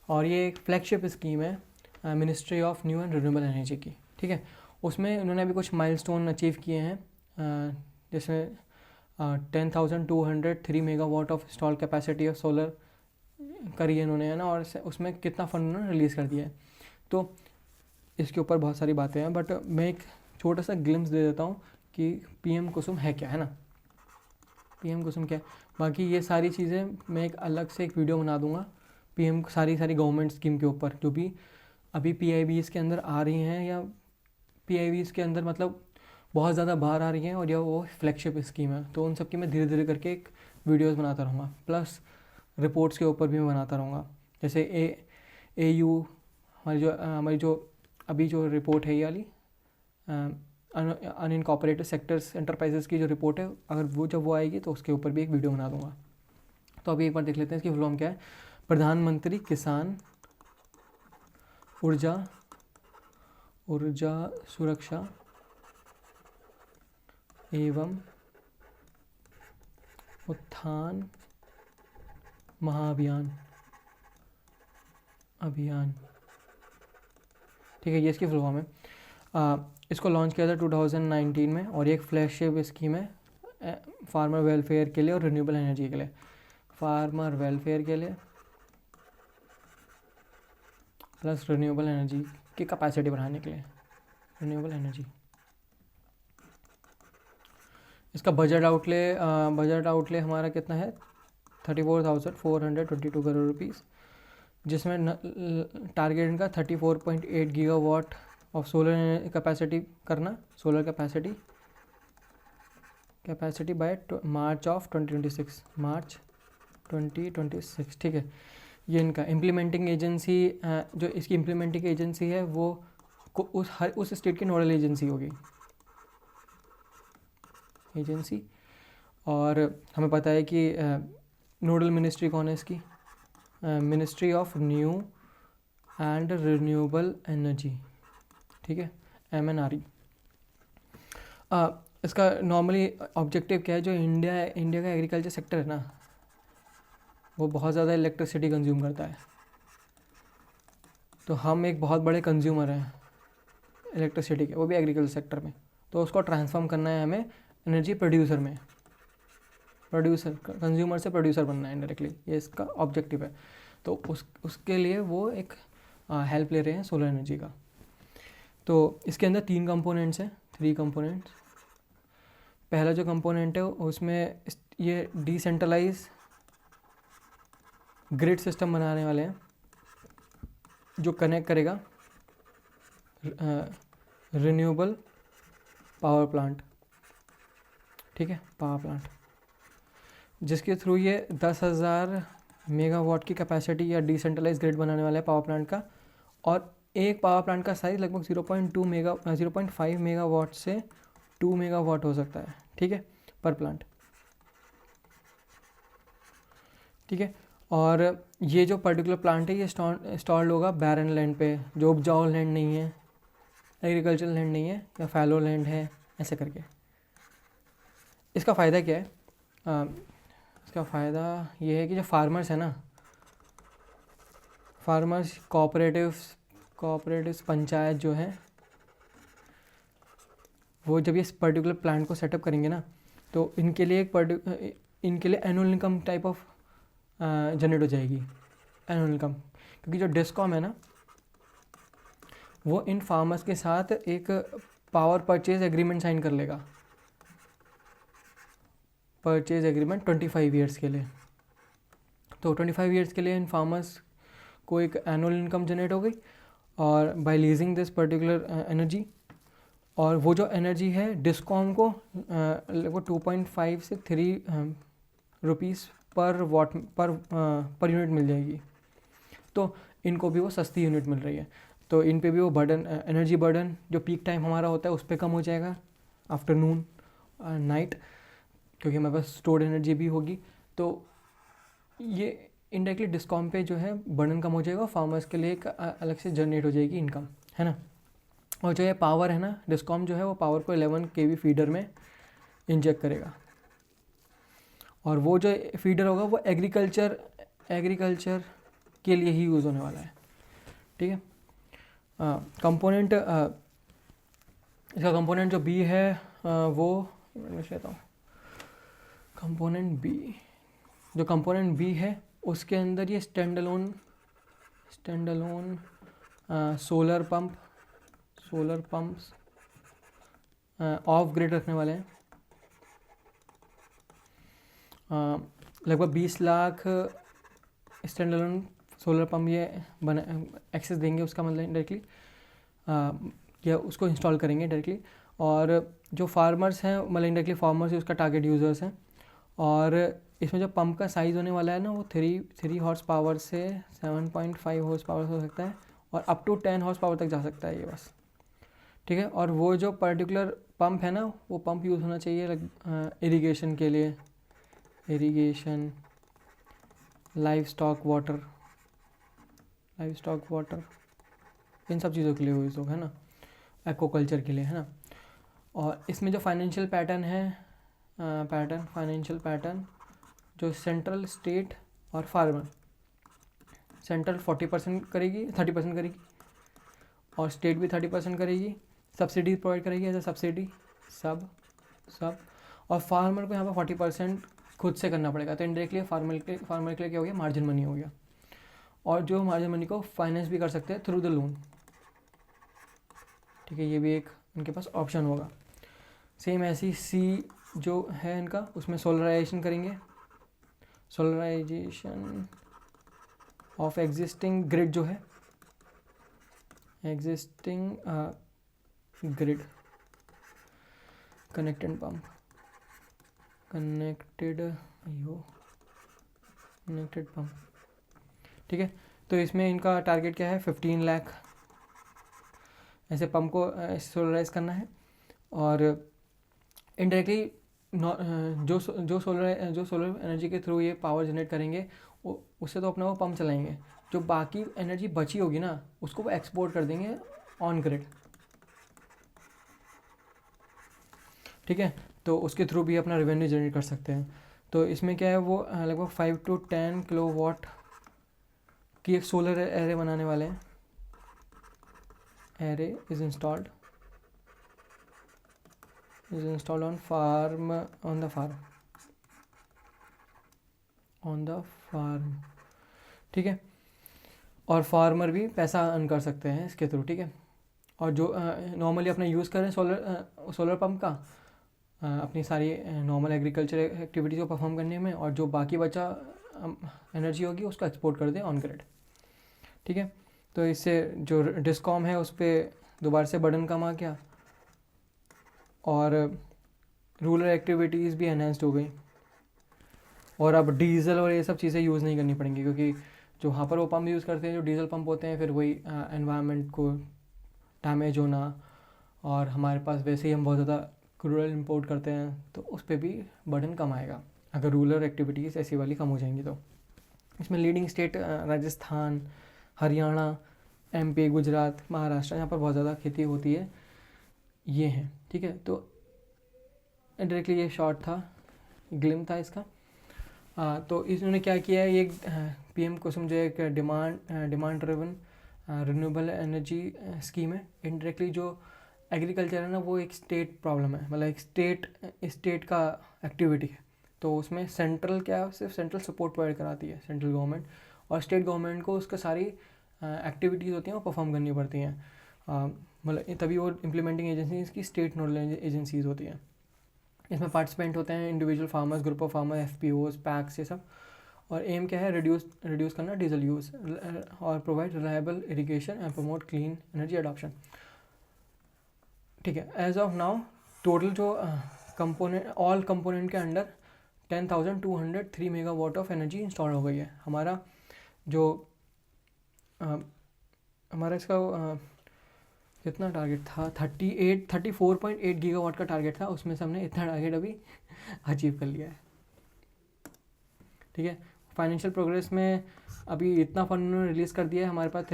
और ये एक फ्लैगशिप स्कीम है ministry of new and renewable energy की। ठीक है। उसमें उन्होंने अभी कुछ माइलस्टोन अचीव किए हैं, जिसमें 10,203 megawatt of install capacity of solar करी है इन्होंने, है ना, और उसमें कितना फंड उन्होंने रिलीज़ कर दिया है। तो इसके ऊपर बहुत सारी बातें हैं, बट मैं एक छोटा सा ग्लिम्स दे देता हूँ कि पीएम कुसुम है क्या, है ना, पीएम कुसुम क्या है। बाकी ये सारी चीज़ें मैं एक अलग से एक वीडियो बना दूंगा पीएम सारी गवर्नमेंट स्कीम के ऊपर, जो भी अभी पीआईबीज़ के अंदर आ रही हैं, या पीआईबीज़ के अंदर मतलब बहुत ज़्यादा बाहर आ रही हैं, और या वो फ्लैगशिप स्कीम है, तो उन सब की मैं धीरे धीरे करके एक वीडियोज़ बनाता रहूँगा। प्लस रिपोर्ट्स के ऊपर भी मैं बनाता रहूँगा, जैसे AU हमारी जो अभी जो रिपोर्ट है ये वाली अनइनकॉर्पोरेटेड सेक्टर्स एंटरप्राइजेस की जो रिपोर्ट है, अगर वो जब वो आएगी तो उसके ऊपर भी एक वीडियो बना दूंगा। तो अभी एक बार देख लेते हैं इसकी फुल फॉर्म क्या है। प्रधानमंत्री किसान ऊर्जा सुरक्षा एवं उत्थान महाअभियान ठीक है, ये इसकी फुल फॉर्म है। इसको लॉन्च किया था 2019 में, और ये एक फ्लैगशिप स्कीम है फार्मर वेलफेयर के लिए और रिन्यूएबल एनर्जी के लिए। फार्मर वेलफेयर के लिए प्लस रिन्यूएबल एनर्जी की कैपेसिटी बढ़ाने के लिए, रिन्यूएबल एनर्जी। इसका बजट आउटले हमारा कितना है, 34,422 करोड़ रुपीज़, जिसमें टारगेट इनका 34.8 गीगावाट ऑफ सोलर कैपेसिटी करना, सोलर कैपेसिटी बाय मार्च 2026। ठीक है, ये इनका इम्प्लीमेंटिंग एजेंसी, जो इसकी इम्प्लीमेंटिंग एजेंसी है वो उस स्टेट की नोडल एजेंसी होगी और हमें पता है कि नोडल मिनिस्ट्री कौन है इसकी, ministry of new and renewable energy, ठीक है, MNRE। इसका नॉर्मली ऑब्जेक्टिव क्या है, जो इंडिया का एग्रीकल्चर सेक्टर है ना, वो बहुत ज़्यादा इलेक्ट्रिसिटी कंज्यूम करता है, तो हम एक बहुत बड़े कंज्यूमर हैं इलेक्ट्रिसिटी के, वो भी एग्रीकल्चर सेक्टर में, तो उसको ट्रांसफॉर्म करना है हमें एनर्जी प्रोड्यूसर में, कंज्यूमर से प्रोड्यूसर बनना है इंडायरेक्टली, ये इसका ऑब्जेक्टिव है। तो उसके लिए वो एक हेल्प ले रहे हैं सोलर एनर्जी का। तो इसके अंदर 3 कंपोनेंट्स हैं, 3 कंपोनेंट्स। पहला जो कंपोनेंट है उसमें ये डिसेंट्रलाइज ग्रिड सिस्टम बनाने वाले हैं, जो कनेक्ट करेगा रिन्यूएबल पावर प्लांट, ठीक है, पावर प्लांट, जिसके थ्रू ये 10,000 मेगावाट की कैपेसिटी या डिसेंट्रलाइज ग्रिड बनाने वाला है पावर प्लांट का। और एक पावर प्लांट का साइज़ लगभग 0.5 मेगावाट से 2 मेगावाट हो सकता है, ठीक है, पर प्लांट, ठीक है। और ये जो पर्टिकुलर प्लांट है ये इंस्टॉल्ड होगा बैरन लैंड पे, जो उपजाऊ लैंड नहीं है, एग्रीकल्चरल लैंड नहीं है, या फैलो लैंड है, ऐसे करके। इसका फ़ायदा क्या है, इसका फ़ायदा ये है कि जो फार्मर्स है ना, फार्मर्स कोऑपरेटिव्स पंचायत जो है, वो जब ये पर्टिकुलर प्लांट को सेटअप करेंगे ना, तो इनके लिए annual income type of generate हो जाएगी, एनुअल इनकम। क्योंकि जो डिस्कॉम है ना, वो इन फार्मर्स के साथ एक पावर परचेज एग्रीमेंट साइन कर लेगा, परचेज एग्रीमेंट 25 ईयर्स के लिए। तो 25 ईयर्स के लिए इन फार्मर्स को एक एनुअल इनकम जनरेट हो गई, और by leasing this particular energy. और वो जो एनर्जी है डिस्कॉम को लगभग 2.5 से 3 रुपीज़ पर यूनिट मिल जाएगी। तो इनको भी वो सस्ती यूनिट मिल रही है, तो इन पे भी वो बर्डन, एनर्जी बर्डन जो पीक टाइम हमारा होता है उस पर कम हो जाएगा, आफ्टरनून नाइट, क्योंकि हमारे पास स्टोर्ड एनर्जी भी होगी। तो ये इनडायरेक्टली डिस्कॉम पे जो है बर्डन कम हो जाएगा, फार्मर्स के लिए एक अलग से जनरेट हो जाएगी इनकम, है ना। और जो ये पावर है ना, डिस्कॉम जो है वो पावर को 11 kV फीडर में इंजेक्ट करेगा, और वो जो फीडर होगा वो एग्रीकल्चर के लिए ही यूज़ होने वाला है, ठीक है। कंपोनेंट इसका कंपोनेंट जो बी है वो मैं कहता हूँ कंपोनेंट बी, जो कंपोनेंट बी है उसके अंदर ये stand alone solar pumps of grid रखने वाले हैं। लगभग 20 lakh stand alone solar pump ये बना एक्सेस देंगे, उसका मतलब डायरेक्टली या उसको इंस्टॉल करेंगे डायरेक्टली। और जो फार्मर्स हैं मतलब इंडायरेक्टली फार्मर्स ही उसका टारगेट यूज़र्स हैं। और इसमें जो पंप का साइज़ होने वाला है ना वो 3 हॉर्स पावर से 7.5 हॉर्स पावर हो सकता है और अप टू 10 हॉर्स पावर तक जा सकता है ये बस, ठीक है। और वो जो पर्टिकुलर पंप है ना वो पंप यूज़ होना चाहिए इरिगेशन के लिए, irrigation, live stock water in सब चीज़ों के लिए यूज़ होगा, है ना, एक्वाकल्चर के लिए, है ना। और इसमें जो फाइनेंशियल पैटर्न है फाइनेंशियल पैटर्न जो सेंट्रल, स्टेट और फार्मर, सेंट्रल 40% करेगी, 30% करेगी और स्टेट भी 30% करेगी, सब्सिडी प्रोवाइड करेगी एज अ सब्सिडी सब और फार्मर को यहाँ पर 40% खुद से करना पड़ेगा। तो इनडायरेक्टली फार्मर के लिए क्या हो गया, मार्जिन मनी हो गया। और जो मार्जिन मनी को फाइनेंस भी कर सकते हैं थ्रू द लोन, ठीक है, ये भी एक इनके पास ऑप्शन होगा। सेम ऐसी सी जो है इनका, उसमें सोलराइजेशन करेंगे, सोलराइजेशन ऑफ एग्जिस्टिंग ग्रिड जो है, एग्जिस्टिंग ग्रिड, कनेक्टेड पंप, ठीक है। तो इसमें इनका टारगेट क्या है, 15 लाख ऐसे पंप को सोलराइज करना है। और इनडायरेक्टली जो सोलर एनर्जी के थ्रू ये पावर जनरेट करेंगे उससे तो अपना वो पंप चलाएंगे, जो बाकी एनर्जी बची होगी ना उसको वो एक्सपोर्ट कर देंगे ऑन ग्रिड, ठीक है। तो उसके थ्रू भी अपना रेवेन्यू जनरेट कर सकते हैं। तो इसमें क्या है, वो लगभग 5 to 10 किलोवाट की एक सोलर एरे बनाने वाले हैं। Array is installed on the farm, ठीक है। और फार्मर भी पैसा अर्न कर सकते हैं इसके थ्रू, ठीक है। और जो नॉर्मली अपना यूज़ करें सोलर पंप का अपनी सारी नॉर्मल एग्रीकल्चर एक्टिविटीज़ को परफॉर्म करने में, और जो बाकी बचा एनर्जी होगी उसको एक्सपोर्ट कर दें ऑन ग्रिड, ठीक है। तो इससे जो डिस्कॉम है उस पर दोबारा से बर्डन कम आ गया और रूरल एक्टिविटीज़ भी एनहेंस्ड हो गई। और अब डीजल और ये सब चीज़ें यूज़ नहीं करनी पड़ेंगी, क्योंकि जो वहाँ पर वो पंप यूज़ करते हैं जो डीजल पंप होते हैं, फिर वही एनवायरनमेंट को डैमेज होना, और हमारे पास वैसे ही हम बहुत ज़्यादा क्रूड ऑयल इम्पोर्ट करते हैं तो उस पर भी बर्डन कम आएगा अगर रूरल एक्टिविटीज़ ऐसी वाली कम हो जाएंगी। तो इसमें leading state Rajasthan, Haryana, MP, Gujarat, Maharashtra, यहाँ पर बहुत ज़्यादा खेती होती है, ये हैं, ठीक है। तो डायरेक्टली ये शॉर्ट था, ग्लिम था इसका। तो इन्होंने क्या किया है, ये PM कुसुम जो एक demand driven renewable energy scheme है। इनडायरेक्टली जो एग्रीकल्चर है ना वो एक स्टेट प्रॉब्लम है, मतलब एक स्टेट का एक्टिविटी है। तो उसमें सेंट्रल क्या सिर्फ सेंट्रल सपोर्ट प्रोवाइड कराती है सेंट्रल गवर्नमेंट, और स्टेट गवर्नमेंट को उसका सारी एक्टिविटीज़ होती हैं वो परफॉर्म करनी पड़ती हैं, मतलब तभी वो इम्प्लीमेंटिंग एजेंसीज की स्टेट नोडल एजेंसीज होती हैं। इसमें पार्टिसिपेंट होते हैं individual farmers, group of farmer, FPOs, PACS, ये सब। और एम क्या है, रिड्यूस करना डीजल यूज़ और provide reliable irrigation and promote clean energy adoption, ठीक है। एज ऑफ नाउ टोटल जो ऑल कंपोनेंट के under 10,203 megawatt of energy install हो गई है। हमारा जो हमारा इसका कितना टारगेट था, 34.8 गीगावाट का टारगेट था, उसमें से हमने इतना टारगेट अभी अचीव कर लिया है, ठीक है। फाइनेंशियल प्रोग्रेस में अभी इतना फंड उन्होंने रिलीज़ कर दिया है, हमारे पास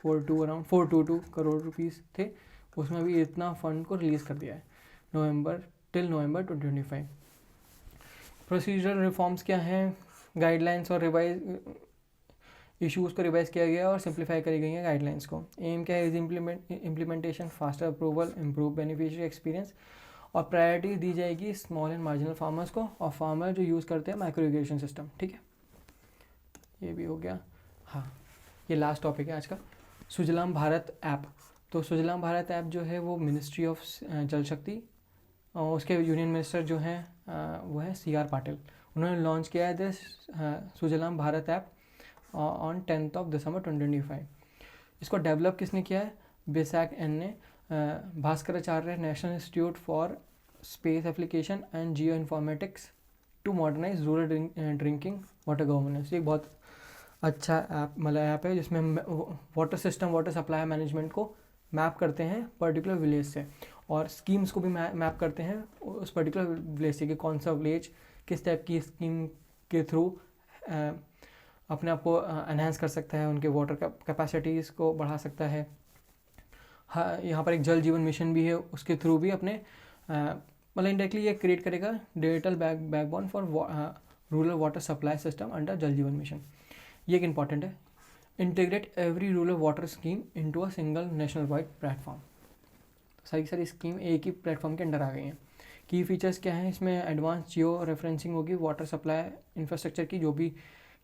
422 करोड़ रुपीस थे, उसमें अभी इतना फंड को रिलीज़ कर दिया है नवंबर 2025। प्रोसीजरल रिफॉर्म्स क्या हैं, गाइडलाइंस और इश्यूज़ को रिवाइज किया गया और सिंप्लीफाई करी गई हैं गाइडलाइंस को। एम क्या है, is implementation, faster approval, improve beneficiary experience, और प्रायोरिटी दी जाएगी स्मॉल एंड मार्जिनल फार्मर्स को और फार्मर जो यूज़ करते हैं माइक्रो इरिगेशन सिस्टम। ठीक है, ये भी हो गया। हाँ, ये लास्ट टॉपिक है आज का, सुजलाम भारत ऐप। तो सुजलाम भारत ऐप जो है वो मिनिस्ट्री ऑफ जल शक्ति और उसके यूनियन मिनिस्टर जो हैं वो है CR पाटिल, उन्होंने लॉन्च किया है this Sujalam Bharat app on 10 December 2025। इसको डेवलप किसने किया है, BISAC-N ने, Bhaskaracharya national institute for space application and geo informatics to modernise rural drinking water governance. ये बहुत अच्छा ऐप मतलब ऐप है जिसमें water system, water supply management को मैप करते हैं पर्टिकुलर विलेज से, और स्कीम्स को भी मैप करते हैं उस पर्टिकुलर विलेज से कि कौन सा विलेज किस टाइप की स्कीम के थ्रू अपने आप को एनहांस कर सकता है, उनके वाटर कैपेसिटीज़ को बढ़ा सकता है। हाँ, यहाँ पर एक जल जीवन मिशन भी है, उसके थ्रू भी अपने मतलब इंडायरेक्टली ये क्रिएट करेगा digital backbone for rural water supply system under जल जीवन मिशन। ये एक इंपॉर्टेंट है, integrate every rural water scheme into a single national wide platform. सारी की सारी स्कीम एक ही प्लेटफॉर्म के अंडर आ गई हैं। की फीचर्स क्या हैं इसमें, एडवांस जियो रेफरेंसिंग होगी वाटर सप्लाई इंफ्रास्ट्रक्चर की, जो भी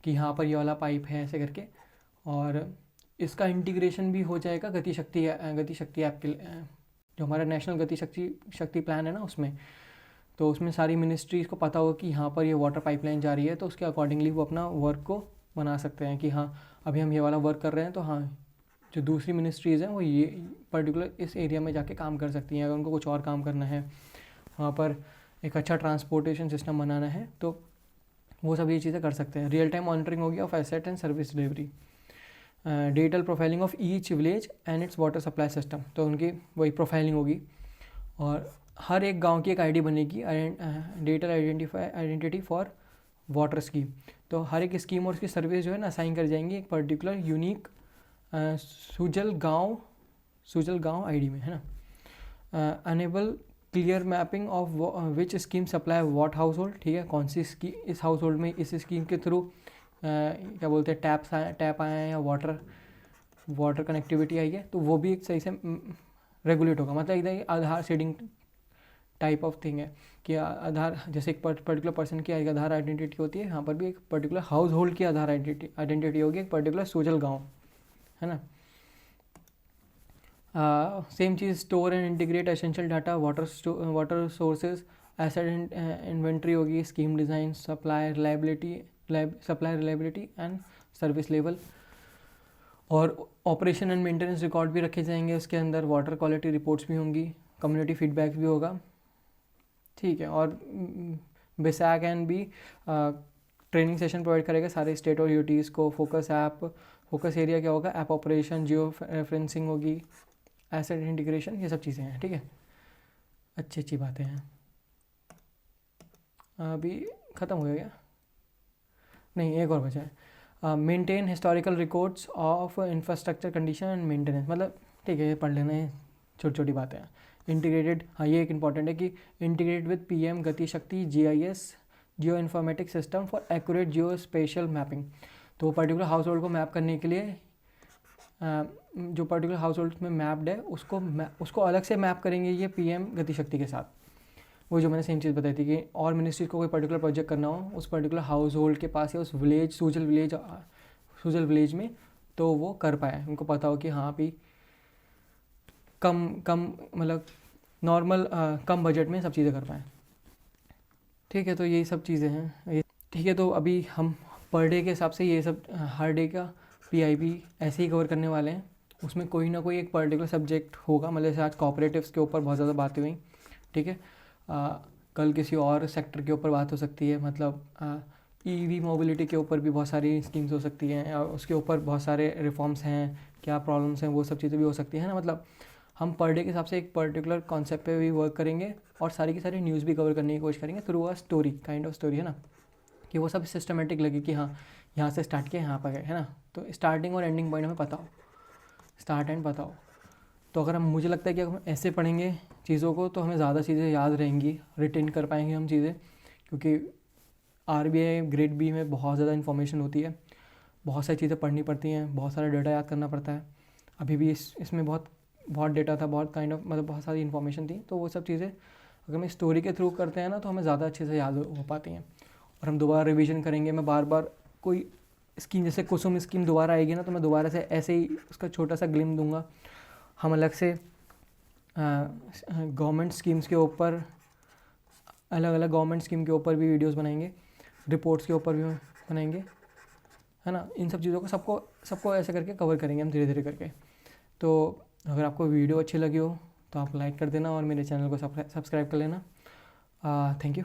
कि यहाँ पर ये वाला पाइप है ऐसे करके, और इसका इंटीग्रेशन भी हो जाएगा गति शक्ति ऐप के जो हमारा नेशनल गति शक्ति प्लान है ना उसमें। तो उसमें सारी मिनिस्ट्रीज़ को पता होगा कि यहाँ पर ये वाटर पाइपलाइन जा रही है, तो उसके अकॉर्डिंगली वो अपना वर्क को बना सकते हैं कि हाँ अभी हम ये वाला वर्क कर रहे हैं, तो हाँ जो दूसरी मिनिस्ट्रीज़ हैं वो ये पर्टिकुलर इस एरिया में जाके काम कर सकती हैं। अगर उनको कुछ और काम करना है, वहाँ पर एक अच्छा ट्रांसपोर्टेशन सिस्टम बनाना है, तो वो सब ये चीज़ें कर सकते हैं। रियल टाइम मॉनिटरिंग होगी of asset and service delivery, digital profiling of each village and it's water supply system, तो उनकी वही प्रोफाइलिंग होगी, और हर एक गांव की एक आईडी बनेगी, digital identity for water scheme. तो हर एक स्कीम और उसकी सर्विस जो है ना असाइन कर जाएंगी एक पर्टिकुलर यूनिक सुजल गांव आईडी में, है ना। Enable clear mapping of which scheme supply what household, ठीक है, कौन सी स्कीम इस हाउस होल्ड में इस स्कीम के थ्रू क्या बोलते हैं टैप आए हैं या वाटर कनेक्टिविटी आई है, तो वो भी एक सही से रेगुलेट होगा। मतलब एकदम आधार सीडिंग टाइप ऑफ थिंग है कि आधार जैसे एक पर्टिकुलर पर्सन की आधार आइडेंटिटी होती है, यहाँ पर भी एक पर्टिकुलर हाउस होल्ड की आधार आइडेंटिटी होगी एक पर्टिकुलर सोशल गांव, है ना। सेम चीज़, store and integrate essential data, water sources, asset inventory होगी, scheme design, supply reliability and service level, और ऑपरेशन एंड मेंटेनेंस रिकॉर्ड भी रखे जाएंगे उसके अंदर, वाटर क्वालिटी रिपोर्ट्स भी होंगी, कम्युनिटी फीडबैक भी होगा, ठीक है। और BISAC-N भी ट्रेनिंग सेशन प्रोवाइड करेगा सारे स्टेट और यूटीज़ को। फोकस एरिया क्या होगा, ऐप ऑपरेशन, जियो रेफरेंसिंग होगी, एसेट इंटीग्रेशन, ये सब चीज़ें हैं, ठीक है। अच्छी बातें हैं। अभी ख़त्म हो गया क्या, नहीं एक और बचा है, maintain historical records of infrastructure condition and maintenance, मतलब ठीक है ये पढ़ लेना है, छोटी बातें हैं। इंटीग्रेटेड, हाँ ये एक इंपॉर्टेंट है कि integrate with PM Gati Shakti GIS geo informatic system for accurate geo spatial mapping. तो पर्टिकुलर हाउस होल्ड को मैप करने के लिए जो पर्टिकुलर हाउस होल्ड में मैप्ड है उसको अलग से मैप करेंगे ये PM गति शक्ति के साथ। वो जो मैंने सेम चीज़ बताई थी कि और मिनिस्ट्री को कोई पर्टिकुलर प्रोजेक्ट करना हो उस पर्टिकुलर हाउस होल्ड के पास या उस विलेज सूजल विलेज में, तो वो कर पाए, उनको पता हो कि हाँ भी कम मतलब नॉर्मल कम बजट में सब चीज़ें कर पाएँ, ठीक है। तो यही सब चीज़ें हैं, ठीक है। तो अभी हम पर डे के हिसाब से ये सब हर डे का PIB ऐसे ही कवर करने वाले हैं, उसमें कोई ना कोई एक पर्टिकुलर सब्जेक्ट होगा। मतलब जैसे आज कोऑपरेटिव्स के ऊपर बहुत ज़्यादा बातें हुई, ठीक है। कल किसी और सेक्टर के ऊपर बात हो सकती है, मतलब EV मोबिलिटी के ऊपर भी बहुत सारी स्कीम्स हो सकती हैं, और उसके ऊपर बहुत सारे रिफॉर्म्स हैं, क्या प्रॉब्लम्स हैं, वो सब चीज़ें भी हो सकती हैं ना। मतलब हम पर डे के हिसाब से एक पर्टिकुलर कॉन्सेप्ट पे भी वर्क करेंगे और सारी की सारी न्यूज़ भी कवर करने की कोशिश करेंगे through a story, kind of story, है ना, कि वो सब सिस्टमेटिक लगे कि हाँ यहाँ से स्टार्ट किया यहाँ पर गए, है ना। तो स्टार्टिंग और एंडिंग पॉइंट हमें पता हो, स्टार्ट एंड पता हो। तो अगर मुझे लगता है कि अगर हम ऐसे पढ़ेंगे चीज़ों को तो हमें ज़्यादा चीज़ें याद रहेंगी, रिटेन कर पाएंगे हम चीज़ें, क्योंकि RBI ग्रेड B में बहुत ज़्यादा इन्फॉर्मेशन होती है। बहुत सारी चीज़ें पढ़नी पड़ती हैं, बहुत सारा डेटा याद करना पड़ता है। अभी भी इसमें बहुत बहुत डेटा था, बहुत काइंड ऑफ मतलब बहुत सारी इन्फॉर्मेशन थी। तो वो सब चीज़ें अगर हम स्टोरी के थ्रू करते हैं ना तो हमें ज़्यादा अच्छे से याद हो पाती हैं, और हम दोबारा रिवीजन करेंगे। मैं बार बार कोई स्कीम, जैसे कुसुम स्कीम दोबारा आएगी ना, तो मैं दोबारा से ऐसे ही उसका छोटा सा ग्लिम दूंगा। हम अलग से गवर्नमेंट स्कीम्स के ऊपर, अलग अलग गवर्नमेंट स्कीम के ऊपर भी वीडियोस बनाएंगे, रिपोर्ट्स के ऊपर भी बनाएंगे, है ना। इन सब चीज़ों को सबको सबको ऐसे करके कवर करेंगे हम धीरे धीरे करके। तो अगर आपको वीडियो अच्छी लगी हो तो आप लाइक कर देना और मेरे चैनल को सब्सक्राइब कर लेना। Thank you.